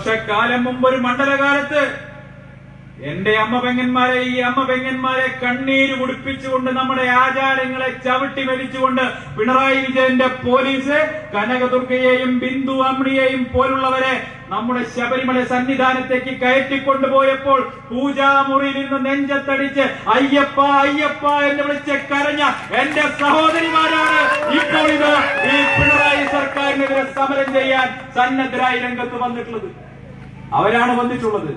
വർഷക്കാലം മുമ്പ് ഒരു മണ്ഡലകാലത്ത് എന്റെ അമ്മ പെങ്ങന്മാരെ, ഈ അമ്മ പെങ്ങന്മാരെ കണ്ണീര് കുടിപ്പിച്ചുകൊണ്ട് നമ്മുടെ ആചാരങ്ങളെ ചവിട്ടി വലിച്ചുകൊണ്ട് പിണറായി വിജയന്റെ പോലീസ് കനകദുർഗയെയും ബിന്ദു അമ്മിണിയെയും പോലുള്ളവരെ നമ്മുടെ ശബരിമല സന്നിധാനത്തേക്ക് കയറ്റിക്കൊണ്ടുപോയപ്പോൾ പൂജാമുറിയിൽ നിന്ന് നെഞ്ചത്തടിച്ച് അയ്യപ്പ അയ്യപ്പ എന്ന് വിളിച്ച് കരഞ്ഞ എന്റെ സഹോദരിമാരാണ് ഇപ്പോൾ ഇത് ഈ പിണറായി സർക്കാരിനെതിരെ സമരം ചെയ്യാൻ സന്നദ്ധരായി രംഗത്ത് വന്നിട്ടുള്ളത്. അവരാണ് വന്നിട്ടുള്ളത്.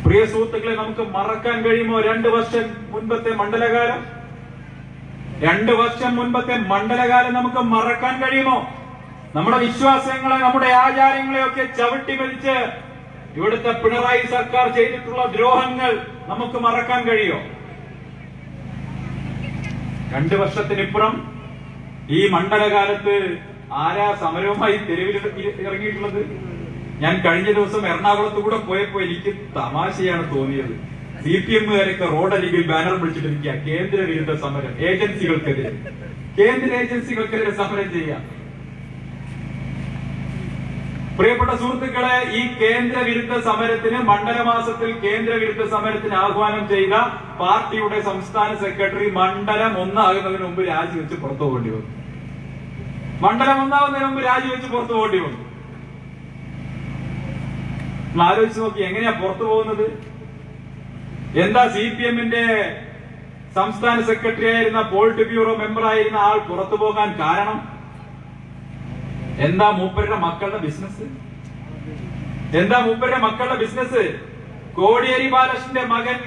പ്രിയ സുഹൃത്തുക്കളെ, നമുക്ക് മറക്കാൻ കഴിയുമോ 2 വർഷം മുൻപത്തെ മണ്ഡലകാലം? 2 വർഷം മുൻപത്തെ മണ്ഡലകാലം നമുക്ക് മറക്കാൻ കഴിയുമോ? നമ്മുടെ വിശ്വാസങ്ങളെ, നമ്മുടെ ആചാരങ്ങളെയൊക്കെ ചവിട്ടി വലിച്ച് ഇവിടുത്തെ പിണറായി സർക്കാർ ചെയ്തിട്ടുള്ള ദ്രോഹങ്ങൾ നമുക്ക് മറക്കാൻ കഴിയോ? 2 വർഷത്തിനിപ്പുറം ഈ മണ്ഡലകാലത്ത് ആരാ സമരവുമായി തെരുവിൽ ഇറങ്ങിയിട്ടുള്ളത്? ഞാൻ കഴിഞ്ഞ ദിവസം എറണാകുളത്ത് കൂടെ പോയപ്പോ എനിക്ക് തമാശയാണ് തോന്നിയത്. CPM-കാരൊക്കെ റോഡരികിൽ ബാനർ പിടിച്ചിട്ടിരിക്കുക, കേന്ദ്ര വിരുദ്ധ സമരം, കേന്ദ്ര ഏജൻസികൾക്കെതിരെ സമരം ചെയ്യാം. പ്രിയപ്പെട്ട സുഹൃത്തുക്കളെ, ഈ കേന്ദ്ര വിരുദ്ധ സമരത്തിന് മണ്ഡലമാസത്തിൽ കേന്ദ്ര വിരുദ്ധ സമരത്തിന് ആഹ്വാനം ചെയ്ത പാർട്ടിയുടെ സംസ്ഥാന സെക്രട്ടറി മണ്ഡലം 1 ആകുന്നതിന് മുമ്പ് രാജിവെച്ച് പുറത്തു പോകേണ്ടി വന്നു. മണ്ഡലം 1 ആകുന്നതിന് മുമ്പ് രാജിവെച്ച് പുറത്തു പോകേണ്ടി വന്നു. ആലോചിച്ച് നോക്കി, എങ്ങനെയാ പുറത്തു പോകുന്നത്? എന്താ CPM-ന്റെ സംസ്ഥാന സെക്രട്ടറി ആയിരുന്ന പോളിറ്റ് ബ്യൂറോ മെമ്പർ ആയിരുന്ന ആൾ പുറത്തു പോകാൻ കാരണം? എന്താ മൂപ്പരുടെ മക്കളുടെ ബിസിനസ്? കോടിയേരി ബാലകൃഷ്ണന്റെ മകൻ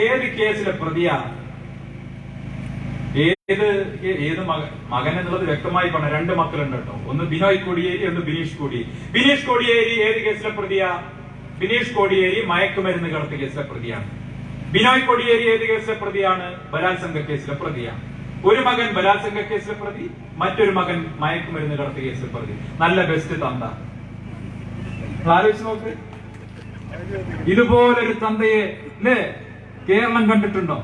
ഏത് കേസിലെ പ്രതിയാണ്? ഏത് മകൻ എന്നുള്ളത് വ്യക്തമായി പറഞ്ഞു. 2 മക്കളുണ്ട് കേട്ടോ. ഒന്ന് ബിനോയ് കോടിയേരി, ഒന്ന് ബിനീഷ് കോടിയേരി. ബിനീഷ് കോടിയേരി ഏത് കേസിലെ പ്രതിയാ? ബിനീഷ് കോടിയേരി മയക്കുമരുന്ന് കടത്ത് കേസിലെ പ്രതിയാണ്. ബിനോയ് കോടിയേരി ഏത് കേസിലെ പ്രതിയാണ്? ബലാത്സംഗ കേസിലെ പ്രതിയാണ്. ഒരു മകൻ ബലാത്സംഗ കേസിലെ പ്രതി, മറ്റൊരു മകൻ മയക്കുമരുന്ന് കടത്ത് കേസിലെ പ്രതി. നല്ല ബെസ്റ്റ് തന്ത. ആലോചിച്ച് നോക്ക്, ഇതുപോലൊരു തന്തയെ അല്ലേ കേരളം കണ്ടിട്ടുണ്ടോ?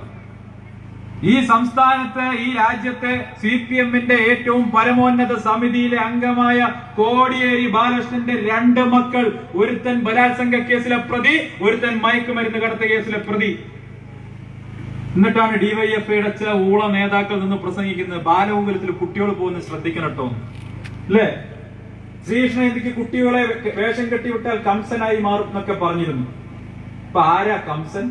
ഈ സംസ്ഥാനത്ത്, ഈ രാജ്യത്തെ CPM-ന്റെ ഏറ്റവും പരമോന്നത സമിതിയിലെ അംഗമായ കോടിയേരി ബാലകൃഷ്ണന്റെ 2 മക്കൾ, ഒരുത്തൻ ബലാത്സംഗ കേസിലെ പ്രതി, ഒരുത്തൻ മയക്കുമരുന്ന് കടത്ത കേസിലെ പ്രതി. എന്നിട്ടാണ് DYFIയുടെ ചില ഊള നേതാക്കൾ നിന്ന് പ്രസംഗിക്കുന്നത്, ബാലമംഗലത്തിൽ കുട്ടികൾ പോകുന്നത് ശ്രദ്ധിക്കണട്ടോ അല്ലേ? ശ്രീകൃഷ്ണൻ എനിക്ക് കുട്ടികളെ വേഷം കെട്ടിവിട്ടാൽ കംസനായി മാറും എന്നൊക്കെ പറഞ്ഞിരുന്നു. ഇപ്പൊ ആരാ കംസൻ?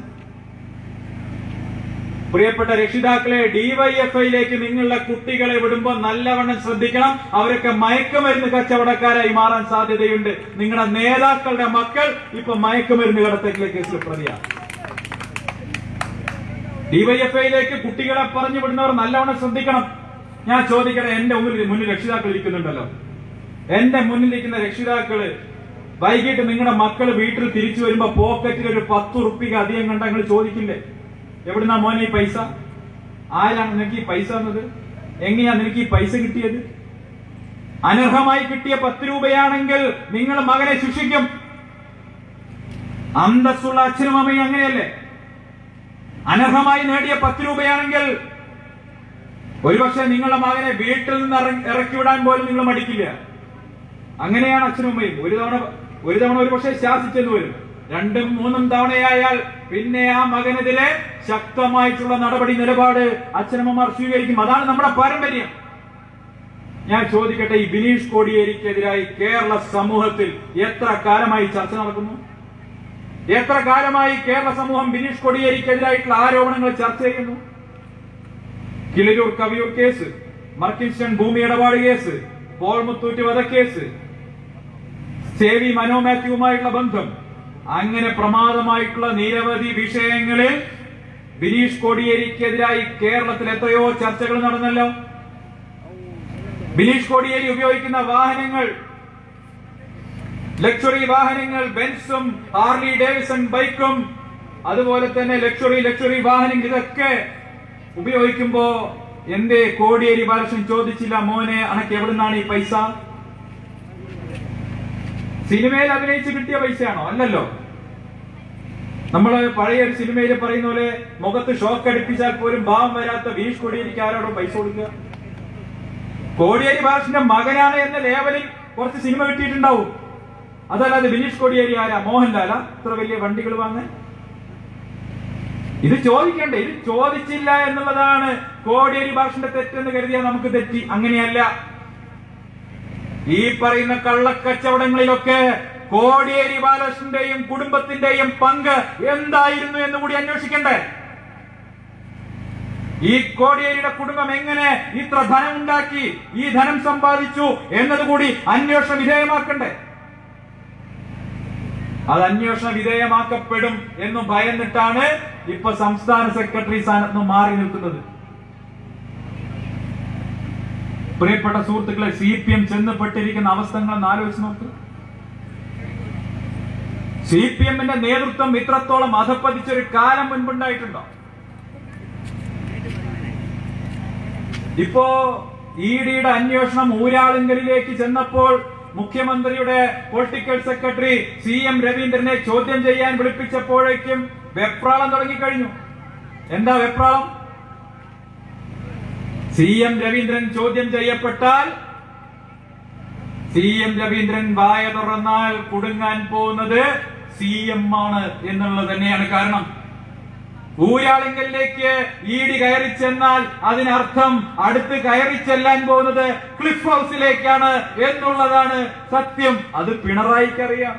പ്രിയപ്പെട്ട രക്ഷിതാക്കളെ, DYFIയിലേക്ക് നിങ്ങളുടെ കുട്ടികളെ വിടുമ്പോൾ നല്ലവണ്ണം ശ്രദ്ധിക്കണം. അവരൊക്കെ മയക്കുമരുന്ന് കച്ചവടക്കാരായി മാറാൻ സാധ്യതയുണ്ട്. നിങ്ങളുടെ നേതാക്കളുടെ മക്കൾ ഇപ്പൊ മയക്കുമരുന്ന് കടത്തലിലെ കേസിൽ പ്രതിയാണ്. DYFIയിലേക്ക് കുട്ടികളെ പറഞ്ഞു വിടുന്നവർ നല്ലവണ്ണം ശ്രദ്ധിക്കണം. ഞാൻ ചോദിക്കട്ടെ, എന്റെ മുന്നിൽ രക്ഷിതാക്കൾ ഇരിക്കുന്നുണ്ടല്ലോ, എന്റെ മുന്നിലിരിക്കുന്ന രക്ഷിതാക്കള് വൈകിട്ട് നിങ്ങളുടെ മക്കള് വീട്ടിൽ തിരിച്ചു വരുമ്പോ പോക്കറ്റിൽ ഒരു 10 റുപ്യ അധികം കണ്ട നിങ്ങൾ ചോദിക്കില്ലേ, എവിടുന്നാ മോനെ ഈ പൈസ? ആരാണ് നിനക്ക് ഈ പൈസ തന്നത്? എങ്ങനെയാ നിനക്ക് ഈ പൈസ കിട്ടിയത്? അനർഹമായി കിട്ടിയ 10 രൂപയാണെങ്കിൽ നിങ്ങൾ മകനെ ശിക്ഷിക്കും. അന്തസ്സുള്ള അച്ഛനും അമ്മയും അങ്ങനെയല്ലേ? അനർഹമായി നേടിയ 10 രൂപയാണെങ്കിൽ ഒരുപക്ഷെ നിങ്ങളുടെ മകനെ വീട്ടിൽ നിന്ന് ഇറക്കി വിടാൻ പോലും നിങ്ങൾ മടിക്കില്ല. അങ്ങനെയാണ് അച്ഛനും അമ്മയും. ഒരു തവണ ഒരുപക്ഷെ ശാസിച്ചെന്ന് വരും. 2ഉം 3ഉം തവണയായാൽ പിന്നെ ആ മകനെതിരെ ശക്തമായിട്ടുള്ള നടപടി നിലപാട് അച്ഛനമ്മമാർ സ്വീകരിക്കും. അതാണ് നമ്മുടെ പാരമ്പര്യം. ഞാൻ ചോദിക്കട്ടെ, ഈ ബിനീഷ് കോടിയേരിക്കെതിരായി കേരള സമൂഹത്തിൽ എത്ര കാലമായി ചർച്ച നടക്കുന്നു? എത്ര കാലമായി കേരള സമൂഹം ബിനീഷ് കോടിയേരിക്കെതിരായിട്ടുള്ള ആരോപണങ്ങൾ ചർച്ച ചെയ്യുന്നു? കിളിരൂർ കവിയൂർ കേസ്, മർക്കിൻസ്റ്റൺ ഭൂമി ഇടപാട് കേസ്, പോൾ മുത്തൂറ്റ് വധക്കേസ്, സേവി മനോ മാത്യുവുമായിട്ടുള്ള ബന്ധം, അങ്ങനെ പ്രമാദമായിട്ടുള്ള നിരവധി വിഷയങ്ങളിൽ ബിനീഷ് കോടിയേരിക്കെതിരായി കേരളത്തിൽ എത്രയോ ചർച്ചകൾ നടന്നല്ലോ. ബിനീഷ് കോടിയേരി ഉപയോഗിക്കുന്ന വാഹനങ്ങൾ, ലക്ഷറി വാഹനങ്ങൾ, ബെൻസും ഹാർലി ഡേവിസൺ ബൈക്കും, അതുപോലെ തന്നെ ലക്ഷറി വാഹനങ്ങൾ, ഇതൊക്കെ ഉപയോഗിക്കുമ്പോ എന്തേ കോടിയേരി ബാലകൃഷ്ണൻ ചോദിച്ചില്ല, മോനെ അനക്ക് എവിടുന്നാണ് ഈ പൈസ? സിനിമയിൽ അഭിനയിച്ച് കിട്ടിയ പൈസയാണോ? അല്ലല്ലോ. നമ്മള് പഴയ ഒരു സിനിമയിൽ പറയുന്ന പോലെ മുഖത്ത് ഷോക്ക് അടിപ്പിച്ചാൽ പോലും ഭാവം വരാത്ത ബിനീഷ് കോടിയേരിക്ക് ആരോടോ പൈസ കൊടുക്കുക? കോടിയേരി ബാലകൃഷ്ണന്റെ മകനാണ് എന്ന ലേവലിൽ കുറച്ച് സിനിമ കിട്ടിയിട്ടുണ്ടാവും. അതല്ലാതെ ബിനീഷ് കോടിയേരി ആരാ? മോഹൻലാലാ ഇത്ര വലിയ വണ്ടികൾ വാങ്ങാൻ? ഇത് ചോദിക്കണ്ടേ? ഇത് ചോദിച്ചില്ല എന്നുള്ളതാണ് കോടിയേരി ബാലകൃഷ്ണന്റെ തെറ്റെന്ന് കരുതിയാൽ നമുക്ക് തെറ്റി. അങ്ങനെയല്ല. ഈ പറയുന്ന കള്ളക്കച്ചവടങ്ങളിലൊക്കെ കോടിയേരി ബാലകൃഷ്ണന്റെയും കുടുംബത്തിന്റെയും പങ്ക് എന്തായിരുന്നു എന്ന് കൂടി അന്വേഷിക്കണ്ടേ? ഈ കോടിയേരിയുടെ കുടുംബം എങ്ങനെ ഇത്ര ധനം ഉണ്ടാക്കി, ഈ ധനം സമ്പാദിച്ചു എന്നതുകൂടി അന്വേഷണ വിധേയമാക്കണ്ടേ? അത് അന്വേഷണ വിധേയമാക്കപ്പെടും എന്ന് ഭയന്നിട്ടാണ് ഇപ്പൊ സംസ്ഥാന സെക്രട്ടറി സ്ഥാനത്ത് നിന്ന് മാറി നിൽക്കുന്നത്. പ്രിയപ്പെട്ട സുഹൃത്തുക്കളെ, CPM ചെന്നപ്പെട്ടിരിക്കുന്ന അവസ്ഥകളെന്ന് ആലോചിച്ച് നോക്ക്. CPM-ന്റെ നേതൃത്വം ഇത്രത്തോളം അധപ്പതിച്ചൊരു കാലം മുൻപുണ്ടായിട്ടുണ്ടോ? ഇപ്പോ ED-യുടെ അന്വേഷണം ഊരാളുങ്കലിലേക്ക് ചെന്നപ്പോൾ മുഖ്യമന്ത്രിയുടെ പൊളിറ്റിക്കൽ സെക്രട്ടറി CM രവീന്ദ്രനെ ചോദ്യം ചെയ്യാൻ വിളിപ്പിച്ചപ്പോഴേക്കും വെപ്രാളം തുടങ്ങിക്കഴിഞ്ഞു. എന്താ വെപ്രാളം? CM രവീന്ദ്രൻ ചോദ്യം ചെയ്യപ്പെട്ടാൽ CM രവീന്ദ്രൻ വായ തുറന്നാൽ കുടുങ്ങാൻ പോകുന്നത് CM ആണ് എന്നുള്ളത് തന്നെയാണ്. കാരണം ഊരാളിങ്കലിലേക്ക് ED കയറി ചെന്നാൽ അതിനർത്ഥം അടുത്ത് കയറി ചെല്ലാൻ പോകുന്നത് ക്ലിഫ് ഹൗസിലേക്കാണ് എന്നുള്ളതാണ് സത്യം. അത് പിണറായിക്കറിയാം.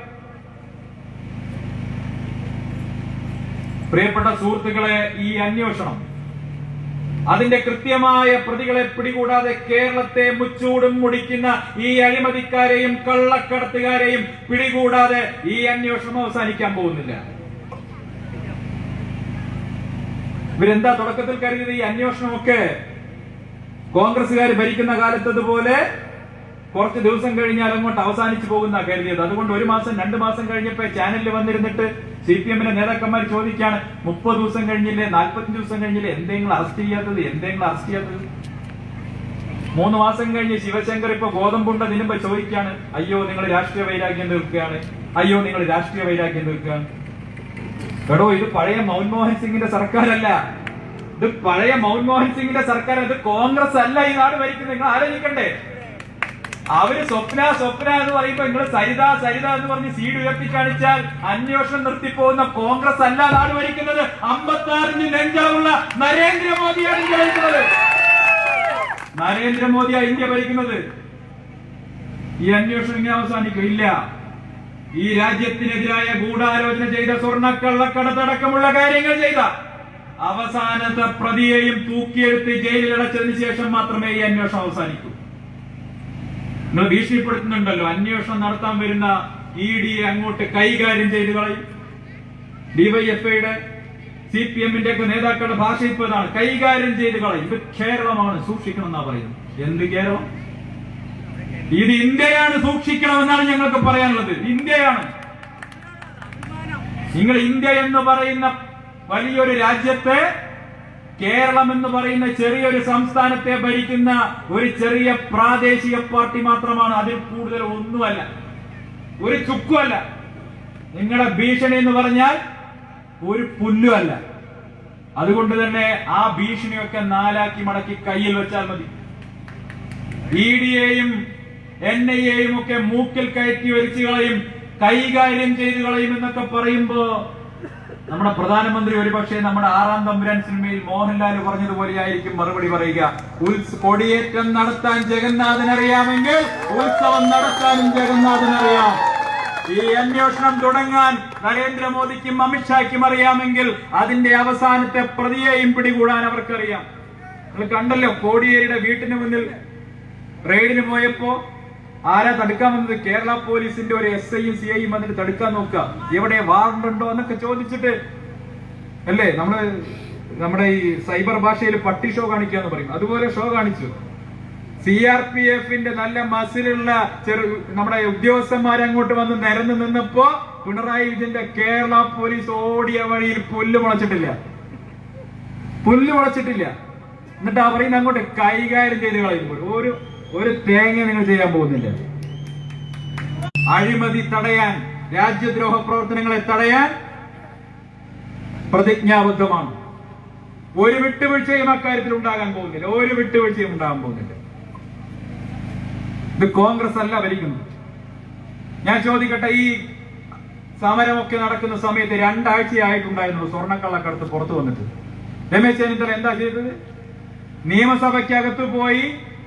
പ്രിയപ്പെട്ട സുഹൃത്തുക്കളെ, ഈ അന്വേഷണം അതിന്റെ കൃത്യമായ പ്രതികളെ പിടികൂടാതെ കേരളത്തെ മുച്ചൂടും മുടിക്കുന്ന ഈ അഴിമതിക്കാരെയും കള്ളക്കടത്തുകാരെയും പിടികൂടാതെ ഈ അന്വേഷണം അവസാനിക്കാൻ പോകുന്നില്ല. ഇവരെന്താ തുടക്കത്തിൽ കരുതിയത്? ഈ അന്വേഷണമൊക്കെ കോൺഗ്രസുകാർ ഭരിക്കുന്ന കാലത്തതുപോലെ കുറച്ച് ദിവസം കഴിഞ്ഞാൽ അങ്ങോട്ട് അവസാനിച്ചു പോകുന്ന കരുതിയത്. അതുകൊണ്ട് 1 മാസം 2 മാസം കഴിഞ്ഞപ്പോ ചാനലിൽ വന്നിരുന്നിട്ട് CPM-ന്റെ നേതാക്കന്മാർ ചോദിക്കാണ്, 30 ദിവസം കഴിഞ്ഞില്ലേ, 45 ദിവസം കഴിഞ്ഞില്ലേ, എന്തെങ്കിലും അറസ്റ്റ് ചെയ്യാത്തത്? 3 മാസം കഴിഞ്ഞ് ശിവശങ്കർ ഇപ്പൊ ഗോതമ്പുണ്ട തിന്നുമ്പോ ചോദിക്കാണ്, അയ്യോ നിങ്ങൾ രാഷ്ട്രീയ വൈരാഗ്യം തീർക്കുകയാണ്, അയ്യോ നിങ്ങൾ രാഷ്ട്രീയ വൈരാഗ്യം തീർക്കുകയാണ്. എടോ, ഇത് പഴയ മൻമോഹൻ സിംഗിന്റെ സർക്കാരല്ല. ഇത് പഴയ മൻമോഹൻ സിംഗിന്റെ സർക്കാർ. ഇത് കോൺഗ്രസ് അല്ല ഈ നാട് ഭരിക്കുന്നത്. നിങ്ങൾ ആലോചിക്കണ്ടേ? അവര് സ്വപ്ന എന്ന് പറയുമ്പോ നിങ്ങൾ സരിത എന്ന് പറഞ്ഞ് സീഡ് ഉയർത്തി കാണിച്ചാൽ അന്വേഷണം നിർത്തിപ്പോകുന്ന കോൺഗ്രസ് അല്ല നാട് ഭരിക്കുന്നത്. 56 നെഞ്ചമുള്ള നരേന്ദ്രമോദിയാണ് ഇന്ത്യ ഭരിക്കുന്നത്. നരേന്ദ്രമോദിയാണ് ഇന്ത്യ ഭരിക്കുന്നത്. ഈ അന്വേഷണം ഇങ്ങനെ അവസാനിക്കും? ഇല്ല. ഈ രാജ്യത്തിനെതിരായ ഗൂഢാലോചന ചെയ്ത സ്വർണ്ണക്കള്ളക്കടത്തടക്കമുള്ള കാര്യങ്ങൾ ചെയ്ത അവസാനത്തെ പ്രതിയെയും തൂക്കിയെടുത്ത് ജയിലിൽ അടച്ചതിന് ശേഷം മാത്രമേ ഈ അന്വേഷണം അവസാനിക്കൂ. നിങ്ങൾ ഭീഷണിപ്പെടുത്തുന്നുണ്ടല്ലോ, അന്വേഷണം നടത്താൻ വരുന്ന ED-യെ അങ്ങോട്ട് കൈകാര്യം ചെയ്ത് കളയും. DYFI-യുടെ CPM-ന്റെ ഒക്കെ നേതാക്കളുടെ ഭാഷ ഇപ്പൊ ഇതാണ്, കൈകാര്യം ചെയ്ത് കളയും. ഇത് കേരളമാണ്, സൂക്ഷിക്കണം എന്നാ പറയുന്നത്. എന്ത് കേരളം? ഇത് ഇന്ത്യയാണ്, സൂക്ഷിക്കണമെന്നാണ് ഞങ്ങൾക്ക് പറയാനുള്ളത്. ഇന്ത്യയാണ്. നിങ്ങൾ ഇന്ത്യ എന്ന് പറയുന്ന വലിയൊരു രാജ്യത്തെ, കേരളം എന്ന് പറയുന്ന ചെറിയൊരു സംസ്ഥാനത്തെ ഭരിക്കുന്ന ഒരു ചെറിയ പ്രാദേശിക പാർട്ടി മാത്രമാണ്. അതിൽ കൂടുതൽ ഒന്നുമല്ല, ഒരു ചുക്കുമല്ല. നിങ്ങളുടെ ഭീഷണി എന്ന് പറഞ്ഞാൽ ഒരു പുല്ലുമല്ല. അതുകൊണ്ട് തന്നെ ആ ഭീഷണിയൊക്കെ 4 മടക്കി കയ്യിൽ വെച്ചാൽ മതി. ED-യെയും NIA-യും ഒക്കെ മൂക്കിൽ കയറ്റി വലിച്ചു കളയും, കൈകാര്യം ചെയ്തു കളയും എന്നൊക്കെ പറയുമ്പോ നമ്മുടെ പ്രധാനമന്ത്രി ഒരുപക്ഷെ നമ്മുടെ 6-ാം തമ്പുരാൻ സിനിമയിൽ മോഹൻലാൽ പറഞ്ഞതുപോലെ ആയിരിക്കും മറുപടി പറയുക. കൊടിയേറ്റം നടത്താൻ ജഗന്നാഥനറിയാമെങ്കിൽ ഉത്സവം നടത്താനും ജഗന്നാഥനറിയാം. ഈ അന്വേഷണം തുടങ്ങാൻ നരേന്ദ്രമോദിക്കും അമിത്ഷായ്ക്കും അറിയാമെങ്കിൽ അതിന്റെ അവസാനത്തെ പ്രതിയെയും പിടികൂടാൻ അവർക്കറിയാം. നിങ്ങൾ കണ്ടല്ലോ, കോടിയേരിയുടെ വീട്ടിന് മുന്നിൽ റെയ്ഡിന് പോയപ്പോ ആരാ തടുക്കാൻ വന്നത്? കേരള പോലീസിന്റെ ഒരു SI-യും CI-യും വന്നിട്ട് തടുക്കാൻ നോക്കുക. എവിടെ വാറണ്ട് ഉണ്ടോ എന്നൊക്കെ ചോദിച്ചിട്ട് അല്ലേ നമ്മുടെ ഈ സൈബർ ഭാഷയിൽ പട്ടി ഷോ കാണിക്കാന്ന് പറയും, അതുപോലെ ഷോ കാണിച്ചു. CRPF-ന്റെ നല്ല മസിലുള്ള നമ്മുടെ ഉദ്യോഗസ്ഥന്മാരങ്ങോട്ട് വന്ന് നിരന്ന് നിന്നപ്പോ പിണറായി വിജയന്റെ കേരള പോലീസ് ഓടിയ വഴിയിൽ പുല്ല് മുളച്ചിട്ടില്ല. എന്നിട്ട് അവരിന്ന് അങ്ങോട്ട് കൈകാര്യം ചെയ്ത് കളയുമ്പോൾ ഒരു തേങ്ങ നിങ്ങൾ ചെയ്യാൻ പോകുന്നില്ല. അഴിമതി തടയാൻ, രാജ്യദ്രോഹ പ്രവർത്തനങ്ങളെ തടയാൻ പ്രതിജ്ഞാബദ്ധമാണ്. ഒരു വിട്ടുവീഴ്ചയും അക്കാര്യത്തിൽ ഉണ്ടാകാൻ പോകുന്നില്ല. ഇത് കോൺഗ്രസ് അല്ല ഭരിക്കുന്നത്. ഞാൻ ചോദിക്കട്ടെ, ഈ സമരമൊക്കെ നടക്കുന്ന സമയത്ത് 2 ആഴ്ചയായിട്ടുണ്ടായിരുന്നു സ്വർണ്ണക്കള്ളക്കടത്ത് പുറത്തു വന്നിട്ട്. രമേശ് ചെന്നിത്തല എന്താ ചെയ്തത്? നിയമസഭയ്ക്കകത്ത് പോയി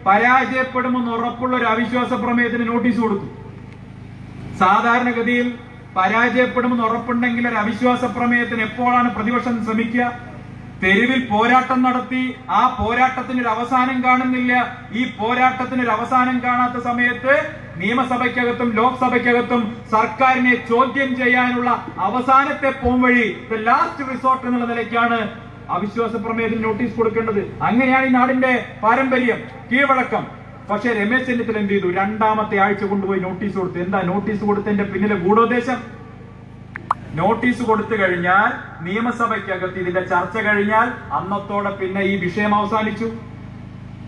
പരാജയപ്പെടുമെന്ന് ഉറപ്പുള്ള ഒരു അവിശ്വാസ പ്രമേയത്തിന് നോട്ടീസ് കൊടുത്തു. സാധാരണഗതിയിൽ പരാജയപ്പെടുമെന്ന് ഉറപ്പുണ്ടെങ്കിൽ ഒരു അവിശ്വാസ പ്രമേയത്തിന് എപ്പോഴാണ് പ്രതിപക്ഷം ശ്രമിക്കുക? തെരുവിൽ പോരാട്ടം നടത്തി ആ പോരാട്ടത്തിന് ഒരു അവസാനം കാണുന്നില്ല. ഈ പോരാട്ടത്തിന് ഒരു അവസാനം കാണാത്ത സമയത്ത് നിയമസഭയ്ക്കകത്തും ലോക്സഭയ്ക്കകത്തും സർക്കാരിനെ ചോദ്യം ചെയ്യാനുള്ള അവസാനത്തെ പോംവഴി, ലാസ്റ്റ് റിസോർട്ട് എന്നുള്ള നിലയ്ക്കാണ് അവിശ്വാസ പ്രമേയത്തിന് നോട്ടീസ് കൊടുക്കേണ്ടത്. അങ്ങനെയാണ് ഈ നാടിന്റെ പാരമ്പര്യം, കീഴ്വഴക്കം. പക്ഷേ രമേശ് ചെന്നിത്തല എന്ത് ചെയ്തു? 2ാമത്തെ ആഴ്ച കൊണ്ടുപോയി നോട്ടീസ് കൊടുത്തു. എന്താ നോട്ടീസ് കൊടുത്തതിന്റെ പിന്നിലെ ഗൂഢോദ്ദേശം? നോട്ടീസ് കൊടുത്തു കഴിഞ്ഞാൽ നിയമസഭയ്ക്കകത്ത് ഇതിന്റെ ചർച്ച കഴിഞ്ഞാൽ അന്നത്തോടെ പിന്നെ ഈ വിഷയം അവസാനിച്ചു.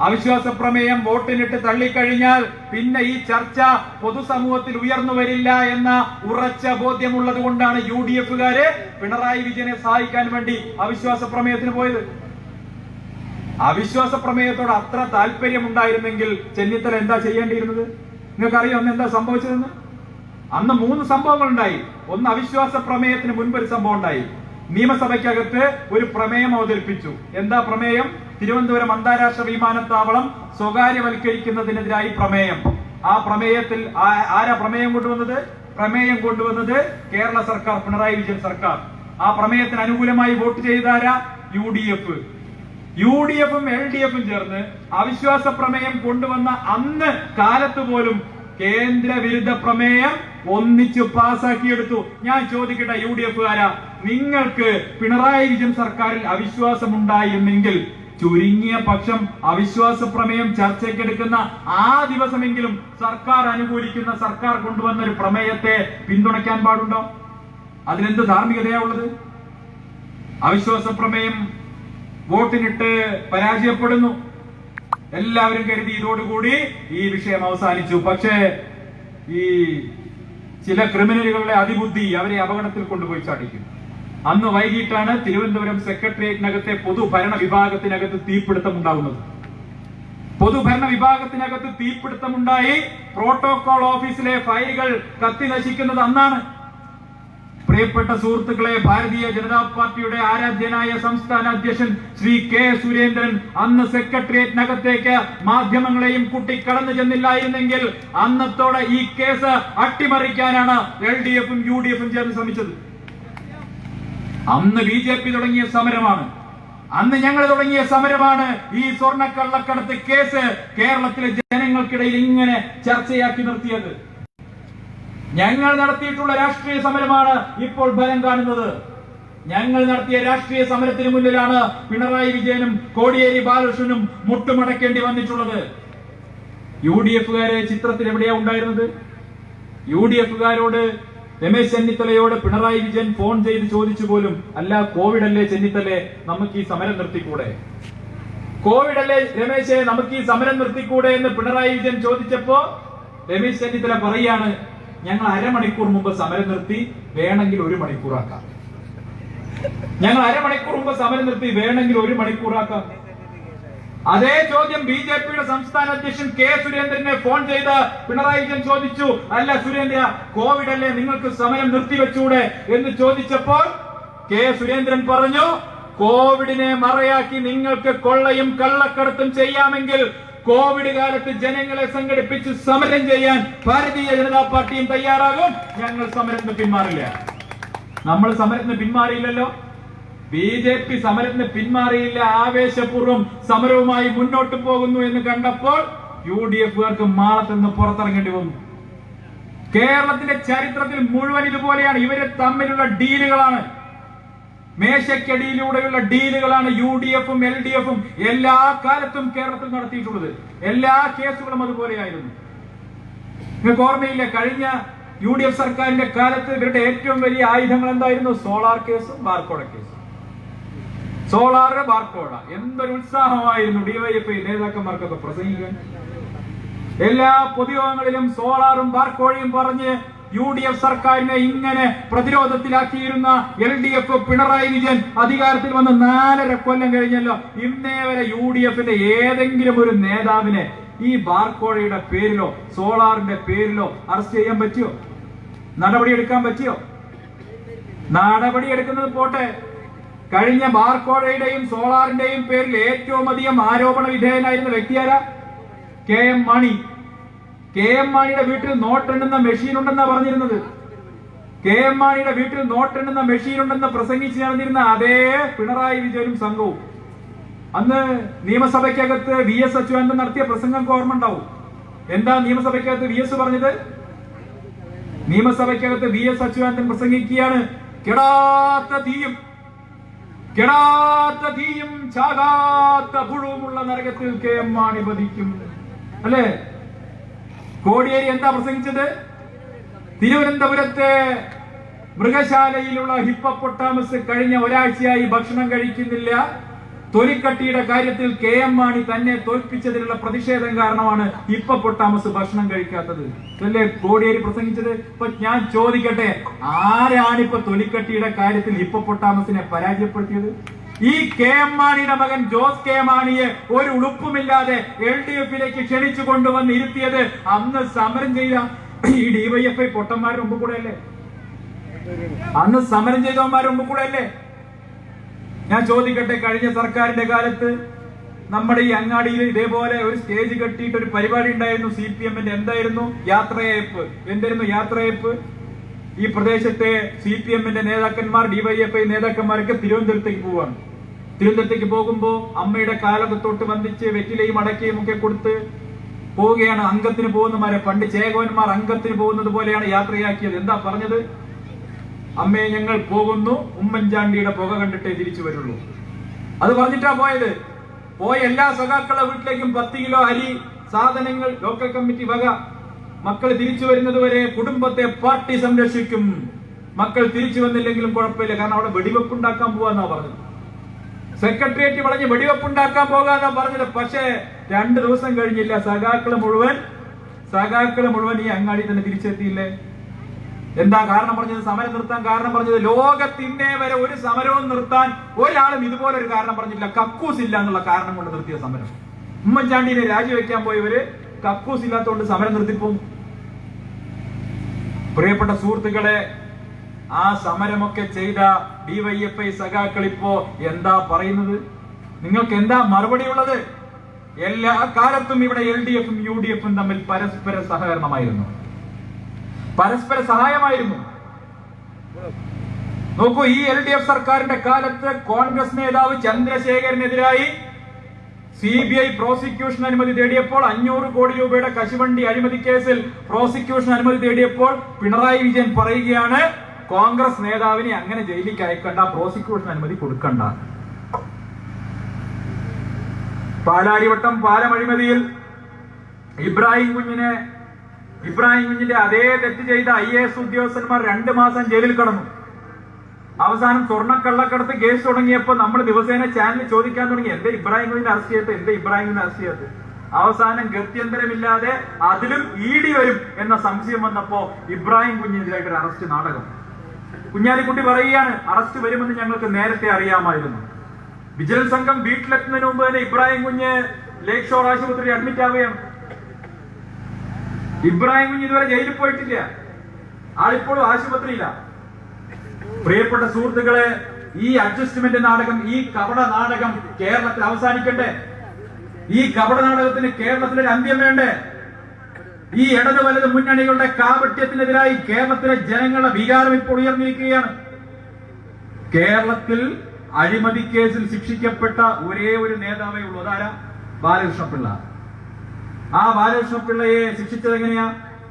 അവിശ്വാസ പ്രമേയം വോട്ടിനിട്ട് തള്ളിക്കഴിഞ്ഞാൽ പിന്നെ ഈ ചർച്ച പൊതുസമൂഹത്തിൽ ഉയർന്നു വരില്ല എന്ന ഉറച്ച ബോധ്യമുള്ളത് കൊണ്ടാണ് UDF-കാര് പിണറായി വിജയനെ സഹായിക്കാൻ വേണ്ടി അവിശ്വാസ പ്രമേയത്തിന് പോയത്. അവിശ്വാസ പ്രമേയത്തോട് അത്ര താല്പര്യമുണ്ടായിരുന്നെങ്കിൽ ചെന്നിത്തല എന്താ ചെയ്യേണ്ടിയിരുന്നത്? നിങ്ങൾക്കറിയാം അന്ന് എന്താ സംഭവിച്ചതെന്ന്? അന്ന് 3 സംഭവങ്ങൾ ഉണ്ടായി. ഒന്ന്, അവിശ്വാസ പ്രമേയത്തിന് മുൻപ് ഒരു സംഭവം ഉണ്ടായി. നിയമസഭയ്ക്കകത്ത് ഒരു പ്രമേയം അവതരിപ്പിച്ചു. എന്താ പ്രമേയം? തിരുവനന്തപുരം അന്താരാഷ്ട്ര വിമാനത്താവളം സ്വകാര്യവൽക്കരിക്കുന്നതിനെതിരായി പ്രമേയം. ആ പ്രമേയത്തിൽ ആരാ പ്രമേയം കൊണ്ടുവന്നത്? പ്രമേയം കൊണ്ടുവന്നത് കേരള സർക്കാർ, പിണറായി വിജയൻ സർക്കാർ. ആ പ്രമേയത്തിന് അനുകൂലമായി വോട്ട് ചെയ്താരാ? UDF. UDF-ഉം LDF-ഉം ചേർന്ന് അവിശ്വാസ പ്രമേയം കൊണ്ടുവന്ന അന്ന് കാലത്ത് പോലും കേന്ദ്ര വിരുദ്ധ പ്രമേയം ഒന്നിച്ചു പാസാക്കിയെടുത്തു. ഞാൻ ചോദിക്കട്ടെ, UDF-കാരാ, നിങ്ങൾക്ക് പിണറായി വിജയൻ സർക്കാരിൽ അവിശ്വാസമുണ്ടായിരുന്നെങ്കിൽ ചുരുങ്ങിയ പക്ഷം അവിശ്വാസ പ്രമേയം ചർച്ചയ്ക്കെടുക്കുന്ന ആ ദിവസമെങ്കിലും സർക്കാർ അനുകൂലിക്കുന്ന, സർക്കാർ കൊണ്ടുവന്ന ഒരു പ്രമേയത്തെ പിന്തുണയ്ക്കാൻ പാടുണ്ടോ? അതിനെന്ത് ധാർമ്മികതയാ ഉള്ളത്? അവിശ്വാസ പ്രമേയം വോട്ടിനിട്ട് പരാജയപ്പെടുന്നു. എല്ലാവരും കരുതി ഇതോടുകൂടി ഈ വിഷയം അവസാനിച്ചു. പക്ഷേ ഈ ചില ക്രിമിനലുകളുടെ അതിബുദ്ധി അവരെ അപകടത്തിൽ കൊണ്ടുപോയി ചാടിക്കും. അന്ന് വൈകിട്ടാണ് തിരുവനന്തപുരം സെക്രട്ടേറിയറ്റിനകത്തെ പൊതുഭരണ വിഭാഗത്തിനകത്ത് തീപിടുത്തമുണ്ടാകുന്നത്. പൊതുഭരണ വിഭാഗത്തിനകത്ത് തീപിടുത്തമുണ്ടായി പ്രോട്ടോകോൾ ഓഫീസിലെ ഫയലുകൾ കത്തി നശിക്കുന്നത് അന്നാണ്. പ്രിയപ്പെട്ട സുഹൃത്തുക്കളെ, ഭാരതീയ ജനതാ പാർട്ടിയുടെ ആരാധ്യനായ സംസ്ഥാന അധ്യക്ഷൻ ശ്രീ കെ സുരേന്ദ്രൻ അന്ന് സെക്രട്ടേറിയറ്റിനകത്തേക്ക് മാധ്യമങ്ങളെയും കൂട്ടി കടന്നു ചെന്നില്ലായിരുന്നെങ്കിൽ അന്നത്തോടെ ഈ കേസ് അട്ടിമറിക്കാനാണ് LDF-ഉം UDF-ഉം ചേർന്ന് ശ്രമിച്ചത്. അന്ന് BJP തുടങ്ങിയ സമരമാണ്, അന്ന് ഞങ്ങൾ തുടങ്ങിയ സമരമാണ് ഈ സ്വർണ്ണക്കള്ളക്കടത്ത് കേസ് കേരളത്തിലെ ജനങ്ങൾക്കിടയിൽ ഇങ്ങനെ ചർച്ചയാക്കി നിർത്തിയത്. ഞങ്ങൾ നടത്തിയിട്ടുള്ള രാഷ്ട്രീയ സമരമാണ് ഇപ്പോൾ ഫലം കാണുന്നത്. ഞങ്ങൾ നടത്തിയ രാഷ്ട്രീയ സമരത്തിന് മുന്നിലാണ് പിണറായി വിജയനും കോടിയേരി ബാലകൃഷ്ണനും മുട്ടുമടക്കേണ്ടി വന്നിട്ടുള്ളത്. UDF-കാരെ ചിത്രത്തിൽ എവിടെയാ ഉണ്ടായിരുന്നത്? UDF-കാരോട്, രമേശ് ചെന്നിത്തലയോട് പിണറായി വിജയൻ ഫോൺ ചെയ്ത് ചോദിച്ചു പോലും, അല്ല കോവിഡ് അല്ലേ ചെന്നിത്തലേ, നമുക്ക് ഈ സമരം നിർത്തിക്കൂടെ? കോവിഡ് അല്ലേ രമേശേ, നമുക്ക് ഈ സമരം നിർത്തിക്കൂടെ എന്ന് പിണറായി വിജയൻ ചോദിച്ചപ്പോ രമേശ് ചെന്നിത്തല പറയാണ്, ഞങ്ങൾ അരമണിക്കൂർ മുമ്പ് സമരം നിർത്തി, വേണമെങ്കിൽ 1 മണിക്കൂറാക്കാം. ഞങ്ങൾ അരമണിക്കൂർ മുമ്പ് സമരം നിർത്തി, വേണമെങ്കിൽ 1 മണിക്കൂറാക്കാം. അതേ ചോദ്യം BJP-യുടെ സംസ്ഥാന അധ്യക്ഷൻ കെ സുരേന്ദ്രനെ ഫോൺ ചെയ്ത് പിണറായി വിജയൻ ചോദിച്ചു, അല്ല സുരേന്ദ്ര, കോവിഡ് അല്ലേ, നിങ്ങൾക്ക് സമരം നിർത്തിവെച്ചൂടെ എന്ന് ചോദിച്ചപ്പോൾ കെ സുരേന്ദ്രൻ പറഞ്ഞു, കോവിഡിനെ മറയാക്കി നിങ്ങൾക്ക് കൊള്ളയും കള്ളക്കടത്തും ചെയ്യാമെങ്കിൽ കോവിഡ് കാലത്ത് ജനങ്ങളെ സംഘടിപ്പിച്ച് സമരം ചെയ്യാൻ ഭാരതീയ ജനതാ പാർട്ടിയും തയ്യാറാകും. ഞങ്ങൾ സമരത്തിന് പിന്മാറില്ല. നമ്മൾ സമരത്തിന് പിന്മാറിയില്ലല്ലോ. BJP സമരത്തിന് പിന്മാറിയില്ല. ആവേശപൂർവ്വം സമരവുമായി മുന്നോട്ട് പോകുന്നു എന്ന് കണ്ടപ്പോൾ UDF-കാർക്ക് മാളത്തുനിന്ന് പുറത്തിറങ്ങേണ്ടി വന്നു. കേരളത്തിന്റെ ചരിത്രത്തിൽ മുഴുവൻ ഇതുപോലെയാണ്. ഇവര് തമ്മിലുള്ള ഡീലുകളാണ്, മേശക്കടിയിലൂടെയുള്ള ഡീലുകളാണ് UDF-ഉം LDF-ഉം എല്ലാ കാലത്തും കേരളത്തിൽ നടത്തിയിട്ടുള്ളത്. എല്ലാ കേസുകളും അതുപോലെയായിരുന്നു. നിങ്ങൾക്ക് ഓർമ്മയില്ലേ, കഴിഞ്ഞ UDF സർക്കാരിന്റെ കാലത്ത് ഇവരുടെ ഏറ്റവും വലിയ ആയുധങ്ങൾ എന്തായിരുന്നു? സോളാർ കേസും ബാർക്കോഴ കേസും. സോളാറ്, ബാർക്കോഴ, എന്തൊരു ഉത്സാഹമായിരുന്നു DYFI നേതാക്കന്മാർക്കൊക്കെ പ്രസംഗിക്കാൻ. എല്ലാ പൊതുയോഗങ്ങളിലും സോളാറും ബാർക്കോഴയും പറഞ്ഞ് UDF സർക്കാരിനെ ഇങ്ങനെ പ്രതിരോധത്തിലാക്കിയിരുന്ന LDF പിണറായി വിജയൻ അധികാരത്തിൽ വന്ന് 4.5 കൊല്ലം കഴിഞ്ഞല്ലോ. ഇന്നേ വരെ UDF-ന്റെ ഏതെങ്കിലും ഒരു നേതാവിനെ ഈ ബാർക്കോഴയുടെ പേരിലോ സോളാറിന്റെ പേരിലോ അറസ്റ്റ് ചെയ്യാൻ പറ്റുമോ? നടപടിയെടുക്കാൻ പറ്റിയോ? നടപടിയെടുക്കുന്നത് പോട്ടെ, കഴിഞ്ഞ ബാർക്കോഴയുടെയും സോളാറിന്റെയും പേരിൽ ഏറ്റവും അധികം ആരോപണ വിധേയനായിരുന്ന വ്യക്തിയാരാ? K M Mani. K M മാണിയുടെ വീട്ടിൽ നോട്ടെണ്ണുന്ന മെഷീൻ ഉണ്ടെന്നാ പറഞ്ഞിരുന്നത്. കെ എം മാണിയുടെ വീട്ടിൽ നോട്ടെണ്ണുന്ന മെഷീൻ ഉണ്ടെന്ന് പ്രസംഗിച്ച് നടന്നിരുന്ന അതേ പിണറായി വിജയനും സംഘവും അന്ന് നിയമസഭയ്ക്കകത്ത് വി എസ് അച്യുതാനന്ദൻ നടത്തിയ പ്രസംഗം ഓർമ്മ ഉണ്ടാവും. എന്താ നിയമസഭയ്ക്കകത്ത് വി എസ് പറഞ്ഞത്? നിയമസഭയ്ക്കകത്ത് വി എസ് അച്യുതാനന്ദൻ പ്രസംഗിക്കുകയാണ്, കെടാത്ത തീയും ചാകാത്ത പുഴുവുമുള്ള നരകത്തിൽ കെ എം മാണി പതിക്കും. അല്ലേ? കോടിയേരി എന്താ പ്രസംഗിച്ചത്? തിരുവനന്തപുരത്തെ മൃഗശാലയിലുള്ള ഹിപ്പപ്പൊട്ടാമസ് കഴിഞ്ഞ ഒരാഴ്ചയായി ഭക്ഷണം കഴിക്കുന്നില്ല. തൊലിക്കട്ടിയുടെ കാര്യത്തിൽ കെ എം മാണി തന്നെ തോൽപ്പിച്ചതിനുള്ള പ്രതിഷേധം കാരണമാണ് ഹിപ്പപ്പൊട്ടാമസ് ഭക്ഷണം കഴിക്കാത്തത്. അല്ലേ കോടിയേരി പ്രസംഗിച്ചത്? ഇപ്പൊ ഞാൻ ചോദിക്കട്ടെ, ആരാണിപ്പോ തൊലിക്കട്ടിയുടെ കാര്യത്തിൽ ഹിപ്പപ്പൊട്ടാമസിനെ പരാജയപ്പെടുത്തിയത്? ഈ കെ എം മാണിയുടെ മകൻ ജോസ് കെ മാണിയെ ഒരു ഉളുപ്പുമില്ലാതെ LDF-ലേക്ക് ക്ഷണിച്ചു കൊണ്ടുവന്ന് ഇരുത്തിയത് അന്ന് സമരം ചെയ്ത ഈ DYFI പൊട്ടന്മാരുടെ മുമ്പ് കൂടെ അല്ലേ? അന്ന് സമരം ചെയ്തവന്മാരുടെ മുമ്പ് കൂടെ അല്ലേ? ഞാൻ ചോദിക്കട്ടെ, കഴിഞ്ഞ സർക്കാരിന്റെ കാലത്ത് നമ്മുടെ ഈ അങ്ങാടിയിൽ ഇതേപോലെ ഒരു സ്റ്റേജ് കെട്ടിയിട്ട് ഒരു പരിപാടി ഉണ്ടായിരുന്നു CPM-ന്റെ. എന്തായിരുന്നു? യാത്രയയപ്പ്. എന്തായിരുന്നു യാത്രയയപ്പ്? ഈ പ്രദേശത്തെ CPM-ന്റെ നേതാക്കന്മാർ, DYFI നേതാക്കന്മാരൊക്കെ തിരുവനന്തപുരത്തേക്ക് പോവാണ്. തിരുവനന്തപുരത്തേക്ക് പോകുമ്പോ അമ്മയുടെ കാലകത്തോട്ട് വന്ദിച്ച് വെറ്റിലയും അടക്കയും ഒക്കെ കൊടുത്ത് പോവുകയാണ്. അംഗത്തിന് പോകുന്നമാരെ പണ്ട് ചേകോന്മാർ അംഗത്തിന് പോകുന്നത് പോലെയാണ് യാത്രയാക്കിയത്. എന്താ പറഞ്ഞത്? അമ്മയെ ഞങ്ങൾ പോകുന്നു, ഉമ്മൻചാണ്ടിയുടെ പുക കണ്ടിട്ടേ തിരിച്ചു വരുള്ളൂ. അത് പറഞ്ഞിട്ടാ പോയത്. പോയ എല്ലാ സഖാക്കളുടെ വീട്ടിലേക്കും 10 കിലോ അരി സാധനങ്ങൾ ലോക്കൽ കമ്മിറ്റി വക. മക്കൾ തിരിച്ചു വരുന്നത് വരെ കുടുംബത്തെ പാർട്ടി സംരക്ഷിക്കും. മക്കൾ തിരിച്ചു വന്നില്ലെങ്കിലും കുഴപ്പമില്ല, കാരണം അവിടെ വെടിവെപ്പുണ്ടാക്കാൻ പോവാന്നാ പറഞ്ഞത്. സെക്രട്ടേറിയറ്റ് പറഞ്ഞ് വെടിവെപ്പുണ്ടാക്കാൻ പോകാന്നാ പറഞ്ഞത്. പക്ഷേ 2 ദിവസം കഴിഞ്ഞില്ല, സഖാക്കള് മുഴുവൻ ഈ അങ്ങാടി തന്നെ തിരിച്ചെത്തിയില്ലേ? എന്താ കാരണം പറഞ്ഞത്? സമരം നിർത്താൻ കാരണം പറഞ്ഞത്, ലോകത്തിന്നെ വരെ ഒരു സമരവും നിർത്താൻ ഒരാളും ഇതുപോലെ ഒരു കാരണം പറഞ്ഞില്ല. കക്കൂസ് ഇല്ല എന്നുള്ള കാരണം കൊണ്ട് നിർത്തിയ സമരം. ഉമ്മൻചാണ്ടിനെ രാജിവെക്കാൻ പോയവര് കക്കൂസ് ഇല്ലാത്തതുകൊണ്ട് സമരം നിർത്തിപ്പോകും. പ്രിയപ്പെട്ട സുഹൃത്തുക്കളെ, ആ സമരമൊക്കെ ചെയ്ത DYFI സഖാക്കൾ ഇപ്പോ എന്താ പറയുന്നത്? നിങ്ങൾക്ക് എന്താ മറുപടി ഉള്ളത്? എല്ലാ കാലത്തും ഇവിടെ LDF-ഉം UDF-ഉം തമ്മിൽ പരസ്പര സഹകരണമായിരുന്നു, പരസ്പര സഹായമായിരുന്നു. നോക്കൂ, ഈ LDF സർക്കാരിന്റെ കാലത്ത് കോൺഗ്രസ് നേതാവ് ചന്ദ്രശേഖരനെതിരായി CBI പ്രോസിക്യൂഷൻ അനുമതി തേടിയപ്പോൾ, 500 കോടി രൂപയുടെ കശുവണ്ടി അഴിമതി കേസിൽ പ്രോസിക്യൂഷൻ അനുമതി തേടിയപ്പോൾ പിണറായി വിജയൻ പറയുകയാണ്, കോൺഗ്രസ് നേതാവിനെ അങ്ങനെ ജയിലിലേക്ക് അയക്കണ്ട, പ്രോസിക്യൂഷൻ അനുമതി കൊടുക്കണ്ട. പാലാരിവട്ടം പാലം അഴിമതിയിൽ ഇബ്രാഹിം കുഞ്ഞിന്റെ അതേ തെറ്റ് ചെയ്ത IAS ഉദ്യോഗസ്ഥന്മാർ 2 മാസം ജയിലിൽ കിടന്നു. അവസാനം സ്വർണ്ണക്കള്ളക്കടത്ത് കേസ് തുടങ്ങിയപ്പോ നമ്മൾ ദിവസേന ചാനലിൽ ചോദിക്കാൻ തുടങ്ങി, എന്താ ഇബ്രാഹിം കുഞ്ഞിനെ അറസ്റ്റ് ചെയ്യാത്ത? അവസാനം ഗത്യന്തരമില്ലാതെ അതിലും ED വരും എന്ന സംശയം വന്നപ്പോ ഇബ്രാഹിം കുഞ്ഞിനെതിരായിട്ട് ഒരു അറസ്റ്റ് നാടകം. കുഞ്ഞാലിക്കുട്ടി പറയുകയാണ്, അറസ്റ്റ് വരുമെന്ന് ഞങ്ങൾക്ക് നേരത്തെ അറിയാമായിരുന്നു. വിജിലൻസ് സംഘം വീട്ടിലെത്തുന്നതിന് മുമ്പ് തന്നെ ഇബ്രാഹിം കുഞ്ഞ് ലേക്ക് ഷോർ ആശുപത്രി അഡ്മിറ്റ് ആവുകയാണ്. ഇബ്രാഹിം കുഞ്ഞ് ഇതുവരെ ജയിലിൽ പോയിട്ടില്ല, ആളിപ്പോഴും ആശുപത്രിയില്ല. പ്രിയപ്പെട്ട സുഹൃത്തുക്കളെ, ഈ അഡ്ജസ്റ്റ്മെന്റ് നാടകം, ഈ കപട നാടകം കേരളത്തിൽ അവസാനിക്കട്ടെ. ഈ കപട നാടകത്തിന് കേരളത്തിലൊരു അന്ത്യം വേണ്ടേ? ഈ ഇടതു വലത് മുന്നണികളുടെ കാപട്യത്തിനെതിരായി കേരളത്തിലെ ജനങ്ങളുടെ വികാരം ഇപ്പോൾ ഉയർന്നിരിക്കുകയാണ്. കേരളത്തിൽ അഴിമതി കേസിൽ ശിക്ഷിക്കപ്പെട്ട ഒരേ ഒരു നേതാവേ ഉള്ളൂ. അതാരാ? ബാലകൃഷ്ണപിള്ള. ആ ബാലകൃഷ്ണപിള്ളയെ ശിക്ഷിച്ചത് എങ്ങനെയാ?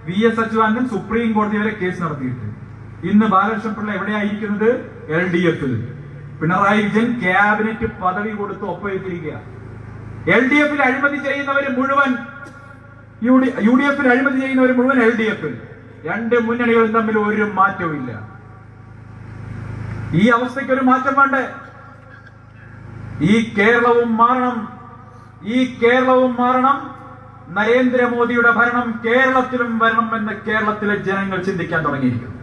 VS അച്യുതാനന്ദൻ സുപ്രീം കോടതി വരെ കേസ് നടത്തിയിട്ട്. ഇന്ന് ബാലകൃഷ്ണപിള്ള എവിടെയായിരിക്കുന്നത്? LDF-ൽ. പിണറായി വിജയൻ ക്യാബിനറ്റ് പദവി കൊടുത്ത് ഒപ്പുവെച്ചിരിക്കുക. LDF-ൽ അഴിമതി ചെയ്യുന്നവർ മുഴുവൻ UDF-ൽ അഴിമതി ചെയ്യുന്നവർ മുഴുവൻ LDF-ൽ. 2 മുന്നണികളും തമ്മിൽ ഒരു മാറ്റവും ഇല്ല. ഈ അവസ്ഥയ്ക്ക് ഒരു മാറ്റം വേണ്ടേ? ഈ കേരളവും മാറണം. നരേന്ദ്രമോദിയുടെ ഭരണം കേരളത്തിലും വരണം എന്ന് കേരളത്തിലെ ജനങ്ങൾ ചിന്തിക്കാൻ തുടങ്ങിയിരിക്കുന്നു.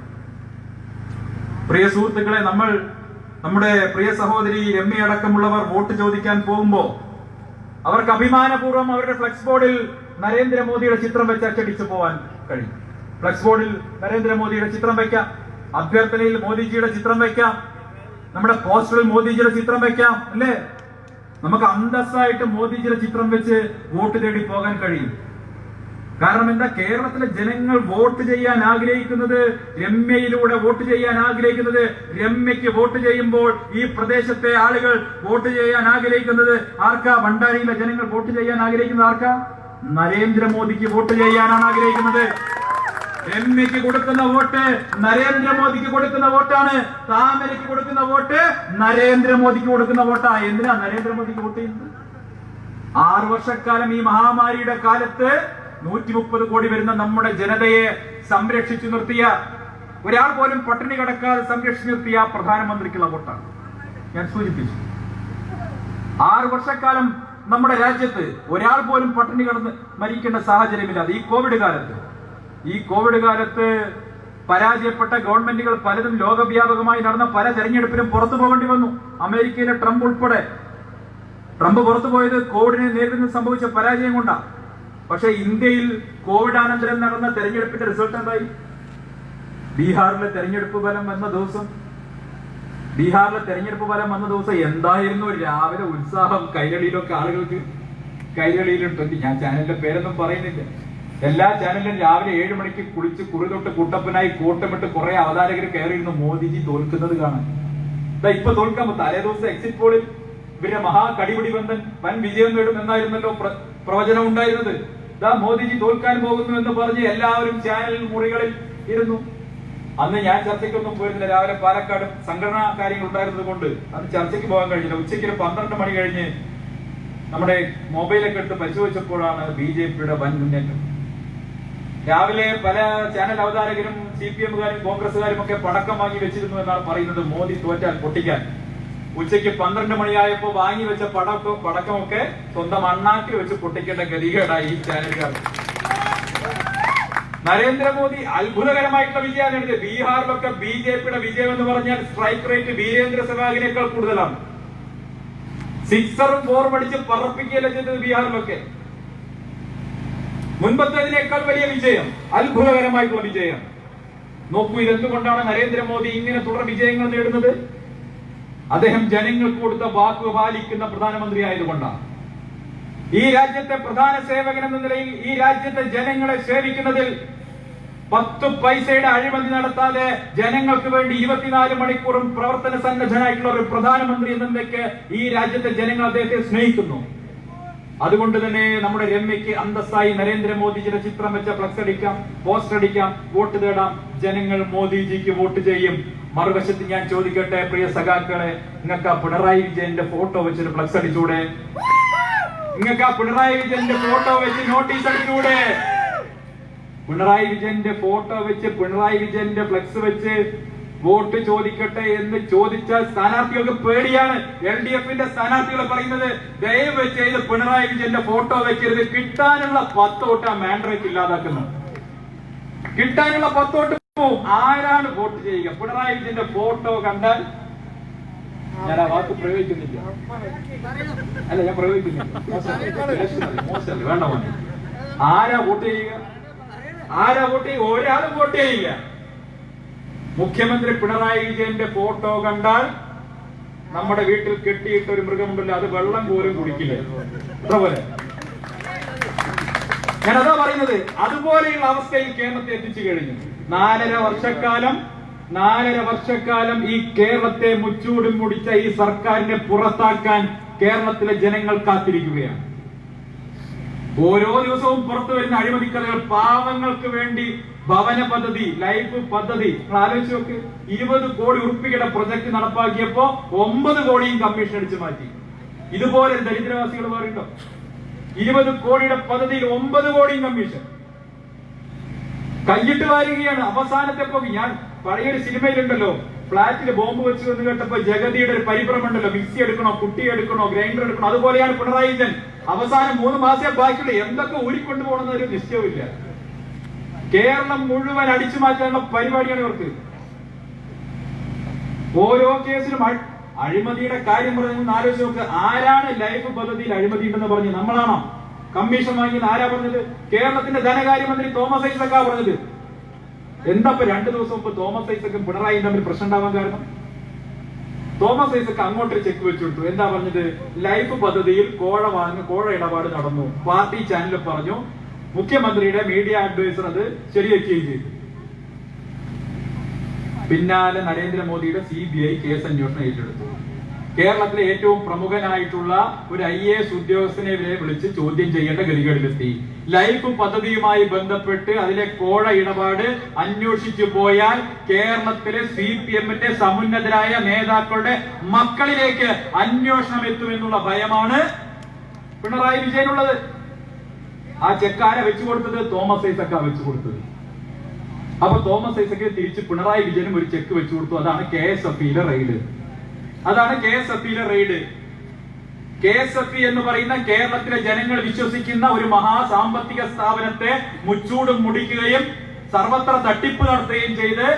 പ്രിയ സുഹൃത്തുക്കളെ, നമ്മുടെ പ്രിയ സഹോദരി രമ്യ അടക്കമുള്ളവർ വോട്ട് ചോദിക്കാൻ പോകുമ്പോ അവർക്ക് അഭിമാനപൂർവ്വം അവരുടെ ഫ്ലെക്സ് ബോർഡിൽ നരേന്ദ്രമോദിയുടെ ചിത്രം വെച്ച് അച്ചടിച്ചു പോവാൻ കഴിയും. ഫ്ലക്സ് ബോർഡിൽ നരേന്ദ്രമോദിയുടെ ചിത്രം വെക്കാം, അഭ്യർത്ഥനയിൽ മോദിജിയുടെ ചിത്രം വെക്കാം, നമ്മുടെ പോസ്റ്ററിൽ മോദിജിയുടെ ചിത്രം വെക്കാം, അല്ലേ? നമുക്ക് അന്തസ്സായിട്ട് മോദിജിയുടെ ചിത്രം വെച്ച് വോട്ട് തേടി പോകാൻ കഴിയും. കാരണം എന്താ? കേരളത്തിലെ ജനങ്ങൾ വോട്ട് ചെയ്യാൻ ആഗ്രഹിക്കുന്നത്, രമ്യയിലൂടെ വോട്ട് ചെയ്യാൻ ആഗ്രഹിക്കുന്നത്. രമ്യയ്ക്ക് വോട്ട് ചെയ്യുമ്പോൾ ഈ പ്രദേശത്തെ ആളുകൾ വോട്ട് ചെയ്യാൻ ആഗ്രഹിക്കുന്നത് ആർക്കാ? ഭണ്ഡാരിയിലെ ജനങ്ങൾ വോട്ട് ചെയ്യാൻ ആഗ്രഹിക്കുന്നത് ആർക്കാ? നരേന്ദ്രമോദിക്ക് വോട്ട് ചെയ്യാനാണ് ആഗ്രഹിക്കുന്നത്. രമ്യയ്ക്ക് കൊടുക്കുന്ന വോട്ട് നരേന്ദ്രമോദിക്ക് കൊടുക്കുന്ന വോട്ടാണ്. താമരയ്ക്ക് കൊടുക്കുന്ന വോട്ട് നരേന്ദ്രമോദിക്ക് കൊടുക്കുന്ന വോട്ടാ. എന്തിനാ നരേന്ദ്രമോദിക്ക് വോട്ട് ചെയ്യുന്നത്? 6 വർഷക്കാലം ഈ മഹാമാരിയുടെ കാലത്ത് 130 കോടി വരുന്ന നമ്മുടെ ജനതയെ സംരക്ഷിച്ചു നിർത്തിയ, ഒരാൾ പോലും പട്ടിണി കിടക്കാതെ സംരക്ഷിച്ചു നിർത്തിയ പ്രധാനമന്ത്രിക്കുള്ള വോട്ടാണ് ഞാൻ സൂചിപ്പിച്ചു. 6 വർഷക്കാലം നമ്മുടെ രാജ്യത്ത് ഒരാൾ പോലും പട്ടിണി കിടന്ന് മരിക്കേണ്ട സാഹചര്യമില്ലാതെ ഈ കോവിഡ് കാലത്ത് പരാജയപ്പെട്ട ഗവൺമെന്റുകൾ പലതും ലോകവ്യാപകമായി നടന്ന പല തെരഞ്ഞെടുപ്പിലും പുറത്തു പോകേണ്ടി വന്നു. അമേരിക്കയിലെ ട്രംപ് ഉൾപ്പെടെ. ട്രംപ് പുറത്തു പോയത് കോവിഡിനെ നേരിടുന്ന സംഭവിച്ച പരാജയം കൊണ്ടാണ്. പക്ഷെ ഇന്ത്യയിൽ കോവിഡ് അനന്തരം നടന്ന തെരഞ്ഞെടുപ്പിന്റെ റിസൾട്ട് എന്തായി? ബീഹാറിലെ തെരഞ്ഞെടുപ്പ് ഫലം വന്ന ദിവസം എന്തായിരുന്നു? രാവിലെ ഉത്സാഹം, കൈരളിയിലൊക്കെ ആളുകൾക്ക് കൈരളിയിലുണ്ട്. ഞാൻ ചാനലിന്റെ പേരൊന്നും പറയുന്നില്ല. എല്ലാ ചാനലിലും രാവിലെ 7 മണിക്ക് കുളിച്ച് കുറിതൊട്ട് കുട്ടപ്പനായി കൂട്ടമിട്ട് കുറെ അവതാരകർ കയറിയിരുന്നു മോദിജി തോൽക്കുന്നത് കാണാൻ. ഇപ്പൊ തോൽക്കാൻ തലേ ദിവസം എക്സിറ്റ് പോളിൽ ഇവരെ മഹാകടിപിടി ബന്ധൻ വൻ വിജയം നേടും എന്നായിരുന്നല്ലോ പ്രവചനം ഉണ്ടായിരുന്നത്. മോദിജി തോൽക്കാൻ പോകുന്നു എന്ന് പറഞ്ഞ് എല്ലാവരും ചാനൽ മുറികളിൽ ഇരുന്നു. അന്ന് ഞാൻ ചർച്ചയ്ക്കൊന്നും പോയിരുന്നില്ല. രാവിലെ പാലക്കാട് സംഘടനാ കാര്യങ്ങൾ ഉണ്ടായിരുന്നത് കൊണ്ട് അന്ന് ചർച്ചയ്ക്ക് പോകാൻ കഴിഞ്ഞില്ല. ഉച്ചയ്ക്ക് 12 മണി കഴിഞ്ഞ് നമ്മുടെ മൊബൈലൊക്കെ എടുത്ത് പരിശോധിച്ചപ്പോഴാണ് BJPയുടെ വൻ മുന്നേറ്റം. രാവിലെ പല ചാനൽ അവതാരകരും CPM-കാരും കോൺഗ്രസുകാരും ഒക്കെ പടക്കം വാങ്ങി വെച്ചിരുന്നു എന്നാണ് പറയുന്നത്, മോദി തോറ്റാൽ പൊട്ടിക്കാൻ. ഉച്ചയ്ക്ക് 12 മണിയായപ്പോ വാങ്ങി വെച്ച പടക്കമൊക്കെ സ്വന്തം അണ്ണാക്കിൽ വെച്ച് പൊട്ടിക്കേണ്ട ഗതികേടായി ഈ ചാനലുകാർ. നരേന്ദ്രമോദി അത്ഭുതകരമായിട്ടുള്ള വിജയമാണ് നേടിയത്. ബീഹാറിലൊക്കെ BJPയുടെ വിജയം എന്ന് പറഞ്ഞാൽ സ്ട്രൈക്ക് റേറ്റ് വീരേന്ദ്ര സെവാഗിനേക്കാൾ കൂടുതലാണ്. 6ഉം 4ഉം അടിച്ച് പറപ്പിക്കുകയല്ല ചെയ്തത് ബീഹാറിലൊക്കെ. മുൻപത്തേതിനേക്കാൾ വലിയ വിജയം, അത്ഭുതകരമായിട്ടുള്ള വിജയം. നോക്കൂ, ഇതെന്തുകൊണ്ടാണ് നരേന്ദ്രമോദി ഇങ്ങനെ തുടർ വിജയങ്ങൾ നേടുന്നത്? അദ്ദേഹം ജനങ്ങൾക്ക് കൊടുത്ത വാക്ക് പാലിക്കുന്ന പ്രധാനമന്ത്രി ആയതുകൊണ്ടാണ്. ഈ രാജ്യത്തെ പ്രധാന സേവകൻ എന്ന നിലയിൽ ഈ രാജ്യത്തെ ജനങ്ങളെ സേവിക്കുന്നതിൽ 10 പൈസയുടെ അഴിമതി നടത്താതെ ജനങ്ങൾക്ക് വേണ്ടി 24 മണിക്കൂറും പ്രവർത്തന സന്നദ്ധനായിട്ടുള്ള ഒരു പ്രധാനമന്ത്രി എന്ന നിലയ്ക്ക് ഈ രാജ്യത്തെ ജനങ്ങൾ അദ്ദേഹത്തെ സ്നേഹിക്കുന്നു. അതുകൊണ്ട് തന്നെ നമ്മുടെ രമ്യയ്ക്ക് അന്തസ്സായി നരേന്ദ്രമോദിജിയുടെ ചിത്രം വെച്ച ഫ്ലക്സ് അടിക്കാം, പോസ്റ്റർ അടിക്കാം, വോട്ട് തേടാം. ജനങ്ങൾ മോദിജിക്ക് വോട്ട് ചെയ്യും. മറുവശത്ത് ഞാൻ ചോദിക്കട്ടെ പ്രിയ സഖാക്കളെ, നിങ്ങൾക്ക് പിണറായി വിജയന്റെ ഫോട്ടോ വെച്ചൊരു ഫ്ലക്സ് അടിച്ചൂടെ? നിങ്ങൾക്ക് പിണറായി വിജയന്റെ ഫോട്ടോ വെച്ച് നോട്ടീസ് അടിച്ചൂടെ? പിണറായി വിജയന്റെ ഫോട്ടോ വെച്ച്, പിണറായി വിജയന്റെ ഫ്ലക്സ് വെച്ച് വോട്ട് ചോദിക്കട്ടെ എന്ന് ചോദിച്ചാൽ സ്ഥാനാർത്ഥികൾക്ക് പേടിയാണ്. LDFന്റെ സ്ഥാനാർത്ഥികൾ പറയുന്നത്, ദയവ് ചെയ്ത് പിണറായി വിജയന്റെ ഫോട്ടോ വെക്കരുത്, കിട്ടാനുള്ള 10 വോട്ട് ആ മാൻഡ്രേറ്റ് ഇല്ലാതാക്കുന്നു. കിട്ടാനുള്ള 10 വോട്ട് പോവും. ആരാണ് വോട്ട് ചെയ്യുക? പിണറായി വിജയന്റെ ഫോട്ടോ കണ്ടാൽ, ഞാൻ ആ വാക്ക് പ്രയോഗിക്കുന്നില്ല, അല്ല ഞാൻ പ്രയോഗിക്കുന്നില്ല, മോശമല്ല, വേണ്ട മോനെ. ആരാ വോട്ട് ചെയ്യുക? ഒരാളും വോട്ട് ചെയ്യില്ല. മുഖ്യമന്ത്രി പിണറായി വിജയന്റെ ഫോട്ടോ കണ്ടാൽ നമ്മുടെ വീട്ടിൽ കെട്ടിയിട്ട ഒരു മൃഗമുണ്ടല്ലോ, അത് വെള്ളം പോലും കുടിക്കില്ല. അതുപോലെ ഞാനതാ പറയുന്നത്. അതുപോലെയുള്ള അവസ്ഥയിൽ കേരളത്തെ എത്തിച്ചു കഴിഞ്ഞു. 4.5 വർഷക്കാലം ഈ കേരളത്തെ മുച്ചൂടും മുടിച്ച ഈ സർക്കാരിനെ പുറത്താക്കാൻ കേരളത്തിലെ ജനങ്ങൾ കാത്തിരിക്കുകയാണ്. ഓരോ ദിവസവും പുറത്തു വരുന്ന അഴിമതിക്കഥകൾ. പാവങ്ങൾക്ക് വേണ്ടി ഭവന പദ്ധതി, ലൈഫ് പദ്ധതി ആലോചിച്ച് നോക്ക്. 20 കോടി ഉറുപ്പികയുടെ പ്രൊജക്ട് നടപ്പാക്കിയപ്പോ 9 കോടിയും കമ്മീഷൻ അടിച്ചു മാറ്റി. ഇതുപോലെ ദരിദ്രവാസികൾ പറയുന്നുണ്ടോ? 20 കോടിയുടെ പദ്ധതിയിൽ 9 കോടിയും കമ്മീഷൻ. കൈയിട്ട് വാരുകയാണ്. അവസാനത്തെ പോയി ഞാൻ പഴയൊരു സിനിമയിലുണ്ടല്ലോ, ഫ്ളാറ്റിൽ ബോംബ് വെച്ചു എന്ന് കേട്ടപ്പോ ജഗതിയുടെ ഒരു പരിഭ്രമുണ്ടല്ലോ, മിക്സി എടുക്കണോ, കുട്ടി എടുക്കണോ, ഗ്രൈൻഡർ എടുക്കണോ. അതുപോലെയാണ് പിണറായി വിജയൻ. അവസാനം 3 മാസേ ബാക്കിയുള്ള എന്തൊക്കെ ഊരിക്കൊണ്ടു പോകണമെന്ന് ഒരു നിശ്ചയമില്ല. കേരളം മുഴുവൻ അടിച്ചു മാറ്റാനുള്ള പരിപാടിയാണ് ഇവർക്ക്. ഓരോ കേസിലും അഴിമതിയുടെ കാര്യം പറഞ്ഞ് ആലോചിച്ച് നോക്ക്. ആരാണ് ലൈഫ് പദ്ധതിയിൽ അഴിമതി ഉണ്ടെന്ന് പറഞ്ഞ്? നമ്മളാണോ? കമ്മീഷൻ വാങ്ങിയത് ആരാ പറഞ്ഞത്? കേരളത്തിന്റെ ധനകാര്യമന്ത്രി തോമസ് ഐസക്കാ പറഞ്ഞത്. എന്താ ഇപ്പൊ 2 ദിവസം മുമ്പ് തോമസ് ഐസക്കും പിണറായിയും തമ്മിൽ പ്രശ്നം ഉണ്ടാവാൻ കാരണം? തോമസ് ഐസക്ക് അങ്ങോട്ടൊരു ചെക്ക് വെച്ചു കൊടുത്തു. എന്താ പറഞ്ഞത്? ലൈഫ് പദ്ധതിയിൽ കോഴ ഇടപാട് നടന്നു. പാർട്ടി ചാനലിൽ പറഞ്ഞു. മുഖ്യമന്ത്രിയുടെ മീഡിയ അഡ്വൈസർ അത് ശരിവെക്കുകയും ചെയ്തു. പിന്നാലെ നരേന്ദ്രമോദിയുടെ CBI കേസ് അന്വേഷണം ഏറ്റെടുത്തു. കേരളത്തിലെ ഏറ്റവും പ്രമുഖനായിട്ടുള്ള ഒരു IAS ഉദ്യോഗസ്ഥനെ വരെ വിളിച്ച് ചോദ്യം ചെയ്യേണ്ട ഗതികേടിലെത്തി. ലൈഫ് പദ്ധതിയുമായി ബന്ധപ്പെട്ട് അതിലെ കോഴ ഇടപാട് അന്വേഷിച്ചു പോയാൽ കേരളത്തിലെ CPM-ന്റെ സമുന്നതരായ നേതാക്കളുടെ മക്കളിലേക്ക് അന്വേഷണം എത്തുമെന്നുള്ള ഭയമാണ് പിണറായി വിജയനുള്ളത്. ആ ചെക്കാര വെച്ചു കൊടുത്തത് തോമസ് ഐസക്ക വെച്ചു കൊടുത്തത്. അപ്പൊ തോമസ് ഐസക്ക് തിരിച്ച് പിണറായി വിജയനും ഒരു ചെക്ക് വെച്ചു കൊടുത്തു. അതാണ് KSFE-യിലെ റെയ്ഡ്. KSFE എന്ന് പറയുന്ന കേരളത്തിലെ ജനങ്ങൾ വിശ്വസിക്കുന്ന ഒരു മഹാസാമ്പത്തിക സ്ഥാപനത്തെ മുച്ചൂടും മുടിക്കുകയും സർവത്ര തട്ടിപ്പ് നടത്തുകയും ചെയ്ത്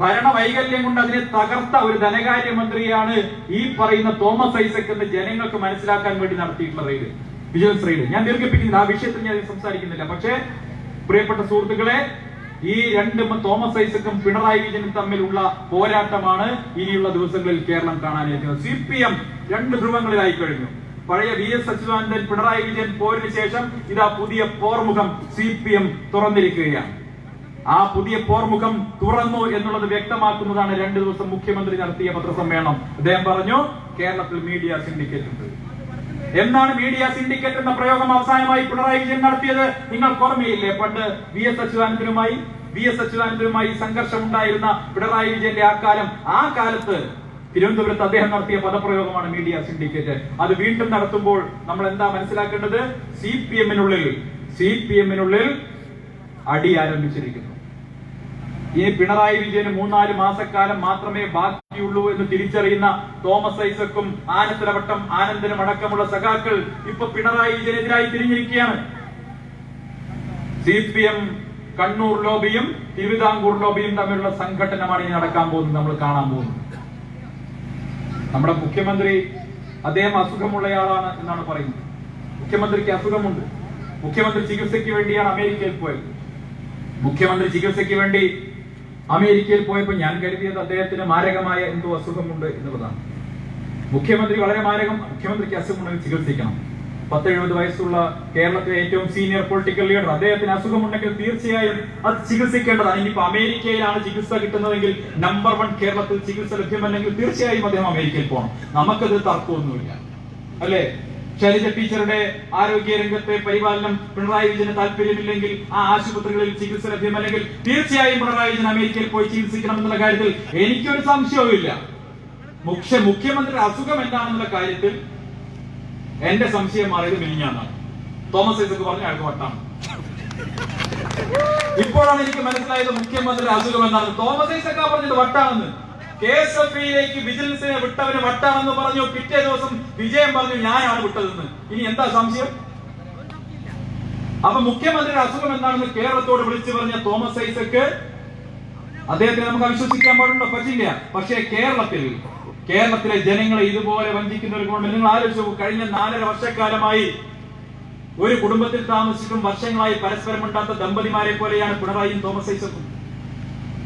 ഭരണവൈകല്യം കൊണ്ട് അതിനെ തകർത്ത ഒരു ധനകാര്യമന്ത്രിയാണ് ഈ പറയുന്ന തോമസ് ഐസക് എന്ന് ജനങ്ങൾക്ക് മനസ്സിലാക്കാൻ വേണ്ടി നടത്തിയിട്ടുള്ള റെയ്ഡ്, വിജിലൻസ് റെയ്ഡ്. ഞാൻ ദീർഘിപ്പിക്കുന്നില്ല, ആ വിഷയത്തിൽ ഞാൻ സംസാരിക്കുന്നില്ല. പക്ഷേ പ്രിയപ്പെട്ട സുഹൃത്തുക്കളെ, ഈ തോമസ് ഐസക്കും പിണറായി വിജയനും തമ്മിലുള്ള പോരാട്ടമാണ് ഇനിയുള്ള ദിവസങ്ങളിൽ കേരളം കാണാനിരിക്കുന്നത്. CPM 2 ധ്രുവങ്ങളിലായി കഴിഞ്ഞു. പഴയ VS അച്യുതാനന്ദൻ പിണറായി വിജയൻ പോരിന് ശേഷം ഇതാ പുതിയ പോർമുഖം CPM തുറന്നിരിക്കുകയാണ്. ആ പുതിയ പോർമുഖം തുറന്നു എന്നുള്ളത് വ്യക്തമാക്കുന്നതാണ് 2 ദിവസം മുഖ്യമന്ത്രി നടത്തിയ പത്രസമ്മേളനം. അദ്ദേഹം പറഞ്ഞു, കേരളത്തിൽ മീഡിയ സിൻഡിക്കേറ്റ് ഉണ്ട്. എന്നാണ് മീഡിയ സിൻഡിക്കേറ്റ് എന്ന പ്രയോഗം അവസാനമായി പിണറായി വിജയൻ നടത്തിയത്? നിങ്ങൾക്ക് ഓർമ്മയില്ലേ? പണ്ട് VS അച്യുതാനന്ദനുമായി സംഘർഷം ഉണ്ടായിരുന്ന പിണറായി വിജയന്റെ ആ കാലത്ത് തിരുവനന്തപുരത്ത് അദ്ദേഹം നടത്തിയ പദപ്രയോഗമാണ് മീഡിയ സിൻഡിക്കേറ്റ്. അത് വീണ്ടും നടത്തുമ്പോൾ നമ്മൾ എന്താ മനസ്സിലാക്കേണ്ടത്? CPM-നുള്ളിൽ അടി ആരംഭിച്ചിരിക്കുന്നു. ഇനി പിണറായി വിജയന് 3-4 മാസക്കാലം മാത്രമേ ബാക്കിയുള്ളൂ എന്ന് തിരിച്ചറിയുന്ന തോമസ് ഐസക്കും ആനത്തലവട്ടം ആനന്ദനും അടക്കമുള്ള സഖാക്കൾ ഇപ്പൊ പിണറായി വിജയനെതിരായി തിരിഞ്ഞിരിക്കുകയാണ്. CPM കണ്ണൂർ ലോബിയും തിരുവിതാംകൂർ ലോബിയും തമ്മിലുള്ള സംഘടനമാണ് ഇനി നടക്കാൻ പോകുന്നത്, നമ്മൾ കാണാൻ പോകുന്നത്. നമ്മുടെ മുഖ്യമന്ത്രി അദ്ദേഹം അസുഖമുള്ളയാളാണ് എന്നാണ് പറയുന്നത്. മുഖ്യമന്ത്രിക്ക് അസുഖമുണ്ട്. മുഖ്യമന്ത്രി ചികിത്സയ്ക്ക് വേണ്ടിയാണ് അമേരിക്കയിൽ പോയത്. മുഖ്യമന്ത്രി ചികിത്സയ്ക്ക് വേണ്ടി അമേരിക്കയിൽ പോയപ്പോൾ ഞാൻ കരുതിയത് അദ്ദേഹത്തിന് മാരകമായ എന്തോ അസുഖമുണ്ട് എന്നുള്ളതാണ്. മുഖ്യമന്ത്രി വളരെ മുഖ്യമന്ത്രിക്ക് അസുഖമുണ്ടെങ്കിൽ ചികിത്സിക്കണം. 10-70 വയസ്സുള്ള കേരളത്തിലെ ഏറ്റവും സീനിയർ പൊളിറ്റിക്കൽ ലീഡർ, അദ്ദേഹത്തിന് അസുഖമുണ്ടെങ്കിൽ തീർച്ചയായും അത് ചികിത്സിക്കേണ്ടതാണ്. ഇനിയിപ്പോ അമേരിക്കയിലാണ് ചികിത്സ കിട്ടുന്നതെങ്കിൽ, നമ്പർ 1 കേരളത്തിൽ ചികിത്സ ലഭ്യമല്ലെങ്കിൽ തീർച്ചയായും അദ്ദേഹം അമേരിക്കയിൽ പോകണം. നമുക്കത് തർക്കമൊന്നുമില്ല, അല്ലേ? ശൈലജ ടീച്ചറുടെ ആരോഗ്യ രംഗത്തെ പരിപാലനം പിണറായി വിജയന് താല്പര്യമില്ലെങ്കിൽ, ആ ആശുപത്രികളിൽ ചികിത്സ ലഭ്യമല്ലെങ്കിൽ തീർച്ചയായും പിണറായി വിജയൻ അമേരിക്കയിൽ പോയി ചികിത്സിക്കണം എന്നുള്ള കാര്യത്തിൽ എനിക്കൊരു സംശയവുമില്ല. മുഖ്യമന്ത്രിയുടെ അസുഖം എന്താണെന്നുള്ള കാര്യത്തിൽ എന്റെ സംശയം മാറിയത് മിനിഞ്ഞാന്നാണ്. തോമസ് ഐസക് പറഞ്ഞ അയാൾക്ക് വട്ടാണ്. ഇപ്പോഴാണ് എനിക്ക് മനസ്സിലായത് മുഖ്യമന്ത്രിയുടെ അസുഖം എന്താണ്. തോമസ് ഐസക് പറഞ്ഞത് വട്ടാണെന്ന്. KSFE-യിലേക്ക് വിജിലൻസിനെ വിട്ടവന് വട്ടാണെന്ന് പറഞ്ഞു. പിറ്റേ ദിവസം വിജയൻ പറഞ്ഞു ഞാനാണ് വിട്ടതെന്ന്. ഇനി എന്താ സംശയം? അപ്പൊ മുഖ്യമന്ത്രിയുടെ അസുഖം എന്താണെന്ന് കേരളത്തോട് വിളിച്ചു പറഞ്ഞ തോമസ് ഐസക്, അദ്ദേഹത്തെ നമുക്ക് അവിശ്വസിക്കാൻ പാടുണ്ടോ? പറ്റില്ല. പക്ഷേ കേരളത്തിലെ ജനങ്ങളെ ഇതുപോലെ വഞ്ചിക്കുന്ന ഒരു ഗവൺമെന്റ്, നിങ്ങൾ ആലോചിച്ചു. കഴിഞ്ഞ 4.5 വർഷക്കാലമായി ഒരു കുടുംബത്തിൽ താമസിച്ചിട്ടും വർഷങ്ങളായി പരസ്പരം ഉണ്ടാത്ത ദമ്പതിമാരെ പോലെയാണ് പിണറായിയും തോമസ് ഐസക്കും.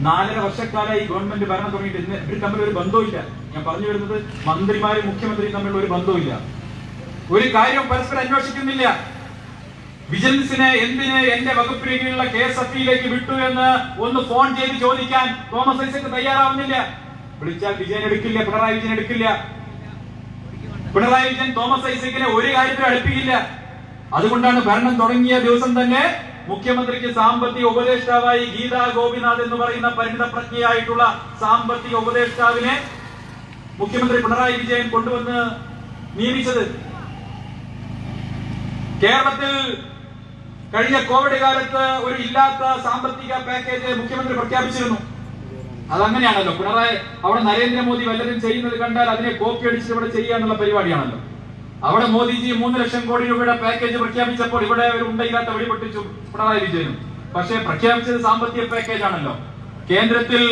4.5 വർഷക്കാലമായി ഗവൺമെന്റ് ഭരണം തുടങ്ങിയിട്ട് ഇവർ തമ്മിൽ ഒരു ബന്ധവുമില്ല. ഞാൻ പറഞ്ഞു വരുന്നത്, മന്ത്രിമാരും മുഖ്യമന്ത്രിയും തമ്മിലുള്ള ഒരു ബന്ധവുമില്ല. ഒരു കാര്യവും പരസ്പരം അന്വേഷിക്കുന്നില്ല. വിജിലൻസിനെ എന്തിന് എന്റെ വകുപ്പിന് കീഴിലുള്ള KSFE-യിലേക്ക് വിട്ടു എന്ന് ഒന്ന് ഫോൺ ചെയ്ത് ചോദിക്കാൻ തോമസ് ഐസക് തയ്യാറാവുന്നില്ല. വിളിച്ചാൽ വിജയൻ എടുക്കില്ല, പിണറായി വിജയൻ എടുക്കില്ല. പിണറായി വിജയൻ തോമസ് ഐസക്കിനെ ഒരു കാര്യത്തിൽ അടുപ്പിക്കില്ല. അതുകൊണ്ടാണ് ഭരണം തുടങ്ങിയ ദിവസം തന്നെ മുഖ്യമന്ത്രിക്ക് സാമ്പത്തിക ഉപദേഷ്ടാവായി ഗീതാ ഗോപിനാഥ് എന്ന് പറയുന്ന പരിണിത പ്രജ്ഞയായിട്ടുള്ള സാമ്പത്തിക ഉപദേഷ്ടാവിനെ മുഖ്യമന്ത്രി പിണറായി വിജയൻ കൊണ്ടുവന്ന് നിയമിച്ചത്. കേരളത്തിൽ കഴിഞ്ഞ കോവിഡ് കാലത്ത് ഒരു ഇല്ലാത്ത സാമ്പത്തിക പാക്കേജ് മുഖ്യമന്ത്രി പ്രഖ്യാപിച്ചിരുന്നു. അതങ്ങനെയാണല്ലോ. പിണറായി അവിടെ നരേന്ദ്രമോദി വല്ലതും ചെയ്യുന്നത് കണ്ടാൽ അതിനെ കോപ്പി അടിച്ചിട്ട് ഇവിടെ ചെയ്യുക എന്നുള്ള പരിപാടിയാണല്ലോ. അവിടെ മോദിജി 3 ലക്ഷം കോടി രൂപയുടെ പാക്കേജ് പ്രഖ്യാപിച്ചപ്പോൾ ഇവിടെ ഒരു ഉണ്ടയില്ലാത്ത വെടിപൊട്ടിച്ചു പിണറായി വിജയനും. പക്ഷേ പ്രഖ്യാപിച്ചത് സാമ്പത്തിക പാക്കേജ് ആണല്ലോ. കേന്ദ്രത്തിൽ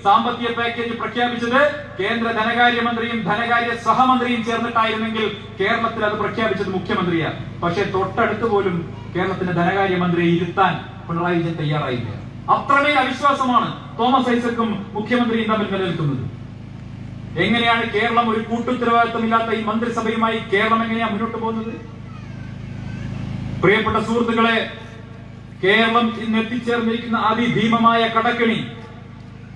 സാമ്പത്തിക പാക്കേജ് പ്രഖ്യാപിച്ചത് കേന്ദ്ര ധനകാര്യമന്ത്രിയും ധനകാര്യ സഹമന്ത്രിയും ചേർന്നിട്ടായിരുന്നെങ്കിൽ കേരളത്തിൽ അത് പ്രഖ്യാപിച്ചത് മുഖ്യമന്ത്രിയാണ്. പക്ഷേ തൊട്ടടുത്ത് പോലും കേരളത്തിന്റെ ധനകാര്യമന്ത്രിയെ ഇരുത്താൻ പിണറായി വിജയൻ തയ്യാറായില്ല. അത്രമേൽ അവിശ്വാസമാണ് തോമസ് ഐസക്കും മുഖ്യമന്ത്രിയും തമ്മിൽ നിലനിൽക്കുന്നത്. എങ്ങനെയാണ് കേരളം ഒരു കൂട്ടുത്തരവാദിത്തമില്ലാത്ത ഈ മന്ത്രിസഭയുമായി കേരളം എങ്ങനെയാണ് മുന്നോട്ട് പോകുന്നത്? പ്രിയപ്പെട്ട സുഹൃത്തുക്കളെ, കേരളം ഇന്ന് എത്തിച്ചേർന്നിരിക്കുന്ന അതിഭീമമായ കടക്കെണി,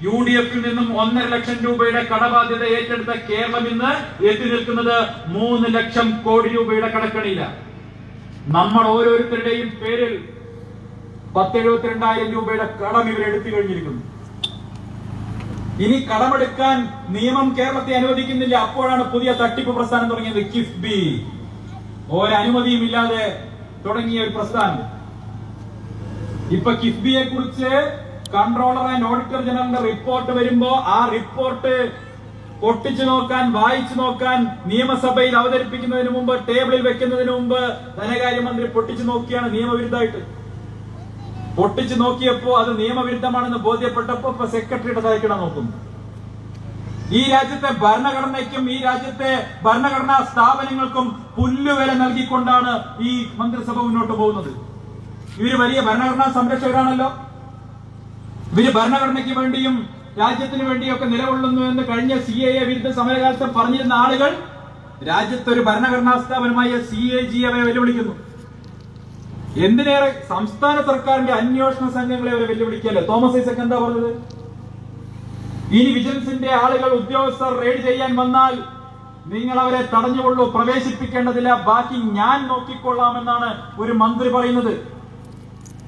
UDF നിന്നും 1.5 ലക്ഷം രൂപയുടെ കടബാധ്യത ഏറ്റെടുത്ത കേരളം ഇന്ന് എത്തി നിൽക്കുന്നത് 3 ലക്ഷം കോടി രൂപയുടെ കടക്കെണിയിലാണ്. നമ്മൾ ഓരോരുത്തരുടെയും പേരിൽ 10,72,000 രൂപയുടെ കടം ഇവരെടുത്തു കഴിഞ്ഞിരിക്കുന്നു. ഇനി കടമെടുക്കാൻ നിയമം കേരളത്തെ അനുവദിക്കുന്നില്ല. അപ്പോഴാണ് പുതിയ തട്ടിപ്പ് പ്രസ്ഥാനം തുടങ്ങിയത്. കിഫ്ബി ഒരനുമതിയും ഇല്ലാതെ തുടങ്ങിയ ഒരു പ്രസ്ഥാനം. ഇപ്പൊ കിഫ്ബിയെ കുറിച്ച് കൺട്രോളർ ആൻഡ് ഓഡിറ്റർ ജനറലിന്റെ റിപ്പോർട്ട് വരുമ്പോ ആ റിപ്പോർട്ട് ഒട്ടിച്ചു നോക്കാൻ, വായിച്ചു നോക്കാൻ നിയമസഭയിൽ അവതരിപ്പിക്കുന്നതിന് മുമ്പ്, ടേബിളിൽ വെക്കുന്നതിന് മുമ്പ് ധനകാര്യമന്ത്രി പൊട്ടിച്ചു നോക്കിയാണ് നിയമവിരുദ്ധമായിട്ട്. പൊട്ടിച്ചു നോക്കിയപ്പോ അത് നിയമവിരുദ്ധമാണെന്ന് ബോധ്യപ്പെട്ടപ്പോ ഇപ്പൊ സെക്രട്ടറിയുടെ തലക്കിടാൻ നോക്കുന്നു. ഈ രാജ്യത്തെ ഭരണഘടനയ്ക്കും ഈ രാജ്യത്തെ ഭരണഘടനാ സ്ഥാപനങ്ങൾക്കും പുല്ലുവില നൽകിക്കൊണ്ടാണ് ഈ മന്ത്രിസഭ മുന്നോട്ട് പോകുന്നത്. ഇവര് വലിയ ഭരണഘടനാ സംരക്ഷകരാണല്ലോ. ഇവര് ഭരണഘടനയ്ക്ക് വേണ്ടിയും രാജ്യത്തിന് വേണ്ടിയൊക്കെ നിലകൊള്ളുന്നു എന്ന് കഴിഞ്ഞ CAA വിരുദ്ധ സമരകാലത്ത് പറഞ്ഞിരുന്ന ആളുകൾ രാജ്യത്തെ ഒരു ഭരണഘടനാ സ്ഥാപനമായ CAG അവരെ വെല്ലുവിളിക്കുന്നു. എന്തിനേറെ സംസ്ഥാന സർക്കാരിന്റെ അന്വേഷണ സംഘങ്ങളെ അവരെ വെല്ലുവിളിക്കല്ലേ. തോമസ് ഐസക് എന്താ പറഞ്ഞത്? ഇനി വിജിലൻസിന്റെ ആളുകൾ, ഉദ്യോഗസ്ഥർ റെയ്ഡ് ചെയ്യാൻ വന്നാൽ നിങ്ങൾ അവരെ തടഞ്ഞുകൊള്ളൂ, പ്രവേശിപ്പിക്കേണ്ടതില്ല, ബാക്കി ഞാൻ നോക്കിക്കൊള്ളാമെന്നാണ് ഒരു മന്ത്രി പറയുന്നത്.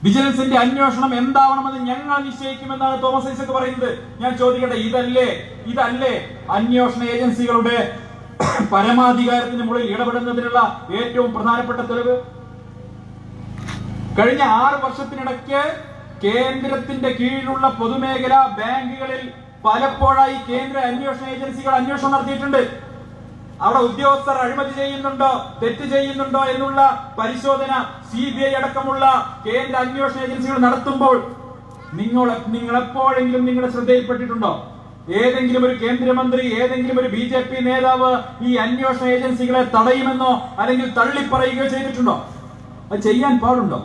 വിജിലൻസിന്റെ അന്വേഷണം എന്താവണമെന്ന് ഞങ്ങൾ നിശ്ചയിക്കുമെന്നാണ് തോമസ് ഐസക് പറയുന്നത്. ഞാൻ ചോദിക്കട്ടെ, ഇതല്ലേ അന്വേഷണ ഏജൻസികളുടെ പരമാധികാരത്തിന് മുകളിൽ ഇടപെടുന്നതിനുള്ള ഏറ്റവും പ്രധാനപ്പെട്ട തെളിവ്? കഴിഞ്ഞ 6 വർഷത്തിനിടയ്ക്ക് കേന്ദ്രത്തിന്റെ കീഴിലുള്ള പൊതുമേഖലാ ബാങ്കുകളിൽ പലപ്പോഴായി കേന്ദ്ര അന്വേഷണ ഏജൻസികൾ അന്വേഷണം നടത്തിയിട്ടുണ്ട്. അവിടെ ഉദ്യോഗസ്ഥർ അഴിമതി ചെയ്യുന്നുണ്ടോ, തെറ്റ് ചെയ്യുന്നുണ്ടോ എന്നുള്ള പരിശോധന CBI അടക്കമുള്ള കേന്ദ്ര അന്വേഷണ ഏജൻസികൾ നടത്തുമ്പോൾ നിങ്ങൾ എപ്പോഴെങ്കിലും നിങ്ങളുടെ ശ്രദ്ധയിൽപ്പെട്ടിട്ടുണ്ടോ? ഏതെങ്കിലും ഒരു കേന്ദ്രമന്ത്രി, ഏതെങ്കിലും ഒരു BJP നേതാവ് ഈ അന്വേഷണ ഏജൻസികളെ തടയുമെന്നോ അല്ലെങ്കിൽ തള്ളിപ്പറയുകയോ ചെയ്തിട്ടുണ്ടോ? അത് ചെയ്യാൻ പാടുണ്ടോ?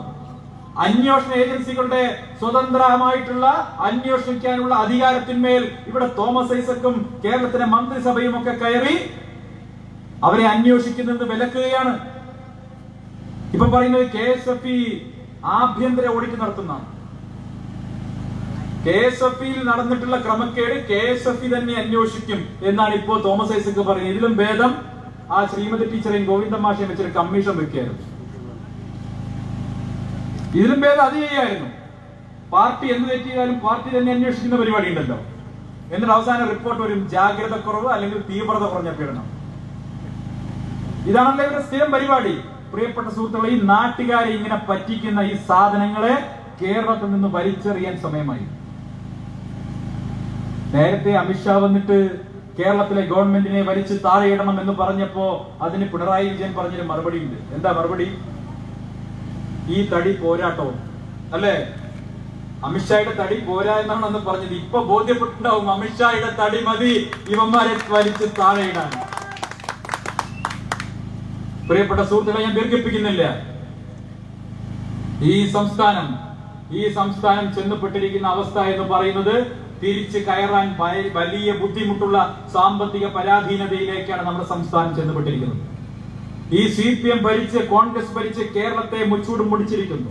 അന്വേഷണ ഏജൻസികളുടെ സ്വതന്ത്രമായിട്ടുള്ള അന്വേഷിക്കാനുള്ള അധികാരത്തിന്മേൽ ഇവിടെ തോമസ് ഐസക്കും കേരളത്തിലെ മന്ത്രിസഭയും ഒക്കെ കയറി അവരെ അന്വേഷിക്കുന്നത് വിലക്കുകയാണ്. ഇപ്പൊ പറയുന്നത് KSFE ആഭ്യന്തര ഓഡിറ്റ് നടത്തുന്നതാണ്. KSFEയിൽ നടന്നിട്ടുള്ള ക്രമക്കേട് KSFE തന്നെ അന്വേഷിക്കും എന്നാണ് ഇപ്പോ തോമസ് ഐസക് പറയുന്നത്. ഇതിലും ഭേദം ആ ശ്രീമതി ടീച്ചറേയും ഗോവിന്ദ മാഷയും വെച്ചൊരു കമ്മീഷൻ വെക്കുകയായിരുന്നു. ഇതിലും ഭേദം അത് ചെയ്യായിരുന്നു. പാർട്ടി എന്ത് തെറ്റിയാലും പാർട്ടി തന്നെ അന്വേഷിക്കുന്ന പരിപാടി ഉണ്ടല്ലോ. എന്നിട്ട് അവസാന റിപ്പോർട്ട് വരും, ജാഗ്രത കുറവ് അല്ലെങ്കിൽ തീവ്രത കുറഞ്ഞ പീഡനം. ഇതാണല്ലോ ഇവരുടെ സ്ഥിരം പരിപാടി. പ്രിയപ്പെട്ട സുഹൃത്തുക്കളെ, ഈ നാട്ടുകാരെ ഇങ്ങനെ പറ്റിക്കുന്ന ഈ സാധനങ്ങളെ കേരളത്തിൽ നിന്ന് വലിച്ചെറിയാൻ സമയമായി. നേരത്തെ അമിത്ഷാ വന്നിട്ട് കേരളത്തിലെ ഗവൺമെന്റിനെ വലിച്ചു താഴെയിടണം എന്ന് പറഞ്ഞപ്പോ അതിന് പിണറായി വിജയൻ പറഞ്ഞൊരു മറുപടി ഉണ്ട്. എന്താ മറുപടി? ഈ തടി പോരാട്ടവും അല്ലേ? അമിത്ഷായുടെ തടി പോരാ എന്നാണ് അന്ന് പറഞ്ഞത്. ഇപ്പൊ ബോധ്യപ്പെട്ടിട്ടുണ്ടാവും അമിത്ഷായുടെ തടി മതി ഇവന്മാരെ വലിച്ച് താഴെയിടാൻ. പ്രിയപ്പെട്ട സുഹൃത്തുക്കളെ, ഞാൻ ദീർഘിപ്പിക്കുന്നില്ല. ഈ സംസ്ഥാനം ചെന്നപ്പെട്ടിരിക്കുന്ന അവസ്ഥ എന്ന് പറയുന്നത് തിരിച്ചു കയറാൻ വലിയ ബുദ്ധിമുട്ടുള്ള സാമ്പത്തിക പരാധീനതയിലേക്കാണ് നമ്മുടെ സംസ്ഥാനം ചെന്നപ്പെട്ടിരിക്കുന്നത്. ഈ CPM ഭരിച്ച്, കോൺഗ്രസ് ഭരിച്ച് കേരളത്തെ മുച്ചൂടും മുടിച്ചിരിക്കുന്നു.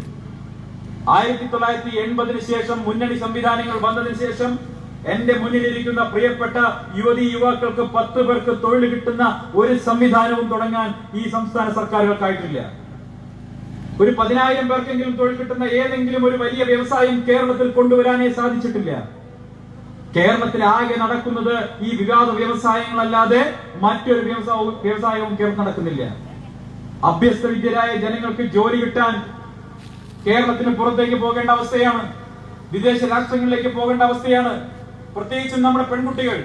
1980 ശേഷം മുന്നണി സംവിധാനങ്ങൾ വന്നതിന് ശേഷം എന്റെ മുന്നിലിരിക്കുന്ന പ്രിയപ്പെട്ട യുവതി യുവാക്കൾക്ക് 10 പേർക്ക് തൊഴിൽ കിട്ടുന്ന ഒരു സംവിധാനവും തുടങ്ങാൻ ഈ സംസ്ഥാന സർക്കാരുകൾക്കായിട്ടില്ല. ഒരു 10,000 പേർക്കെങ്കിലും തൊഴിൽ കിട്ടുന്ന ഏതെങ്കിലും ഒരു വലിയ വ്യവസായം കേരളത്തിൽ കൊണ്ടുവരാനേ സാധിച്ചിട്ടില്ല. കേരളത്തിൽ ആകെ നടക്കുന്നത് ഈ വിവാദ വ്യവസായങ്ങളല്ലാതെ മറ്റൊരു വ്യവസായവും കേരളത്തിൽ നടക്കുന്നില്ല. അഭ്യസ്ത വിദ്യരായ ജനങ്ങൾക്ക് ജോലി കിട്ടാൻ കേരളത്തിന് പുറത്തേക്ക് പോകേണ്ട അവസ്ഥയാണ്, വിദേശ രാഷ്ട്രങ്ങളിലേക്ക് പോകേണ്ട അവസ്ഥയാണ്. പ്രത്യേകിച്ചും നമ്മുടെ പെൺകുട്ടികൾ,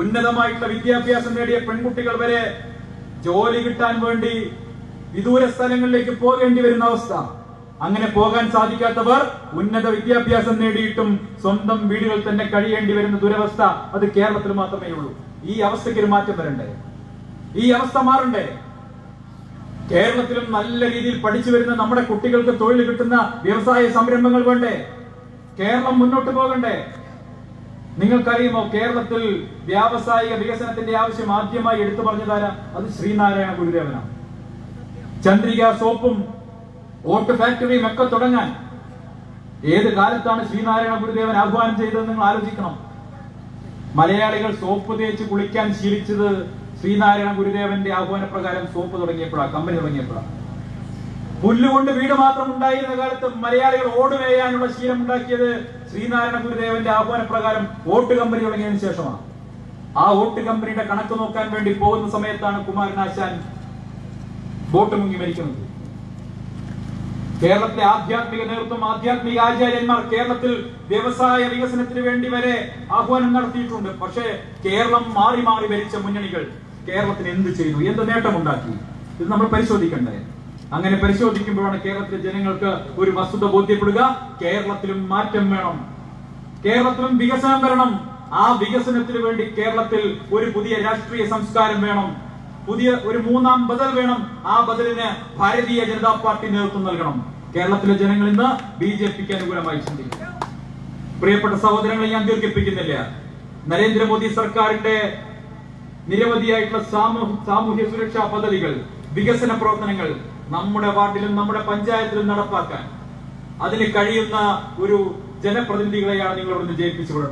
ഉന്നതമായിട്ടുള്ള വിദ്യാഭ്യാസം നേടിയ പെൺകുട്ടികൾ വരെ ജോലി കിട്ടാൻ വേണ്ടി വിദൂര സ്ഥലങ്ങളിലേക്ക് പോകേണ്ടി വരുന്ന അവസ്ഥ. അങ്ങനെ പോകാൻ സാധിക്കാത്തവർ ഉന്നത വിദ്യാഭ്യാസം നേടിയിട്ടും സ്വന്തം വീടുകളിൽ തന്നെ കഴിയേണ്ടി വരുന്ന ദുരവസ്ഥ അത് കേരളത്തിൽ മാത്രമേ ഉള്ളൂ. ഈ അവസ്ഥയ്ക്ക് ഒരു മാറ്റം വരണ്ടേ? ഈ അവസ്ഥ മാറണ്ടേ? കേരളത്തിലും നല്ല രീതിയിൽ പഠിച്ചു വരുന്ന നമ്മുടെ കുട്ടികൾക്ക് തൊഴിൽ കിട്ടുന്ന വ്യവസായ സംരംഭങ്ങൾ വേണ്ടേ? കേരളം മുന്നോട്ട് പോകണ്ടേ? നിങ്ങൾക്കറിയുമോ, കേരളത്തിൽ വ്യാവസായിക വികസനത്തിന്റെ ആവശ്യം ആദ്യമായി എടുത്തു പറഞ്ഞതാരാ? അത് ശ്രീനാരായണ ഗുരുദേവനാണ്. ചന്ദ്രിക സോപ്പും ഓട്ട് ഫാക്ടറിയും ഒക്കെ തുടങ്ങാൻ ഏത് കാലത്താണ് ശ്രീനാരായണ ഗുരുദേവൻ ആഹ്വാനം ചെയ്തതെന്ന് നിങ്ങൾ ആലോചിക്കണം. മലയാളികൾ സോപ്പ് തേച്ച് കുളിക്കാൻ ശീലിച്ചത് ശ്രീനാരായണ ഗുരുദേവന്റെ ആഹ്വാന പ്രകാരം സോപ്പ് തുടങ്ങിയപ്പോഴാണ്, കമ്പനി തുടങ്ങിയപ്പോഴാണ്. പുല്ലുകൊണ്ട് വീട് മാത്രം ഉണ്ടായിരുന്ന കാലത്ത് മലയാളികൾ ഓട് മേയാനുള്ള ശീലം ഉണ്ടാക്കിയത് ശ്രീനാരായണ ഗുരുദേവന്റെ ആഹ്വാന പ്രകാരം ഓട്ട് കമ്പനി തുടങ്ങിയതിനു ശേഷമാണ്. ആ ഓട്ട് കമ്പനിയുടെ കണക്ക് നോക്കാൻ വേണ്ടി പോകുന്ന സമയത്താണ് കുമാരനാശാൻ ബോട്ട് മുങ്ങി മരിക്കുന്നത്. കേരളത്തിലെ ആധ്യാത്മിക നേതൃത്വം, ആധ്യാത്മിക ആചാര്യന്മാർ കേരളത്തിൽ വ്യവസായ വികസനത്തിന് വേണ്ടി വരെ ആഹ്വാനം നടത്തിയിട്ടുണ്ട്. പക്ഷേ കേരളം മാറി മാറി ഭരിച്ച മുന്നണികൾ കേരളത്തിന് എന്ത് ചെയ്തു, എന്ത് നേട്ടമുണ്ടാക്കി, ഇത് നമ്മൾ പരിശോധിക്കണ്ടേ? അങ്ങനെ പരിശോധിക്കുമ്പോഴാണ് കേരളത്തിലെ ജനങ്ങൾക്ക് ഒരു വസ്തുത ബോധ്യപ്പെടുക. കേരളത്തിലും മാറ്റം വേണം, കേരളത്തിലും വികസനം വരണം. ആ വികസനത്തിന് വേണ്ടി കേരളത്തിൽ ഒരു പുതിയ രാഷ്ട്രീയ സംസ്കാരം വേണം, പുതിയ ഒരു മൂന്നാം ബദൽ വേണം. ആ ബദലിന് ഭാരതീയ ജനതാ പാർട്ടി നേതൃത്വം നൽകണം. കേരളത്തിലെ ജനങ്ങൾ ഇന്ന് BJPക്ക് അനുകൂലമായി ചിന്തിക്കും. പ്രിയപ്പെട്ട സഹോദരങ്ങളെ, ഞാൻ ദീർഘിപ്പിക്കുന്നില്ല. നരേന്ദ്രമോദി സർക്കാരിന്റെ നിരവധിയായിട്ടുള്ള സാമൂഹ്യ സുരക്ഷാ പദ്ധതികൾ, വികസന പ്രവർത്തനങ്ങൾ നമ്മുടെ വാർഡിലും നമ്മുടെ പഞ്ചായത്തിലും നടപ്പാക്കാൻ അതിന് കഴിയുന്ന ഒരു ജനപ്രതിനിധികളെയാണ് നിങ്ങൾ ഇവിടുന്ന് ജയിപ്പിച്ചുകൊള്ളുന്നത്.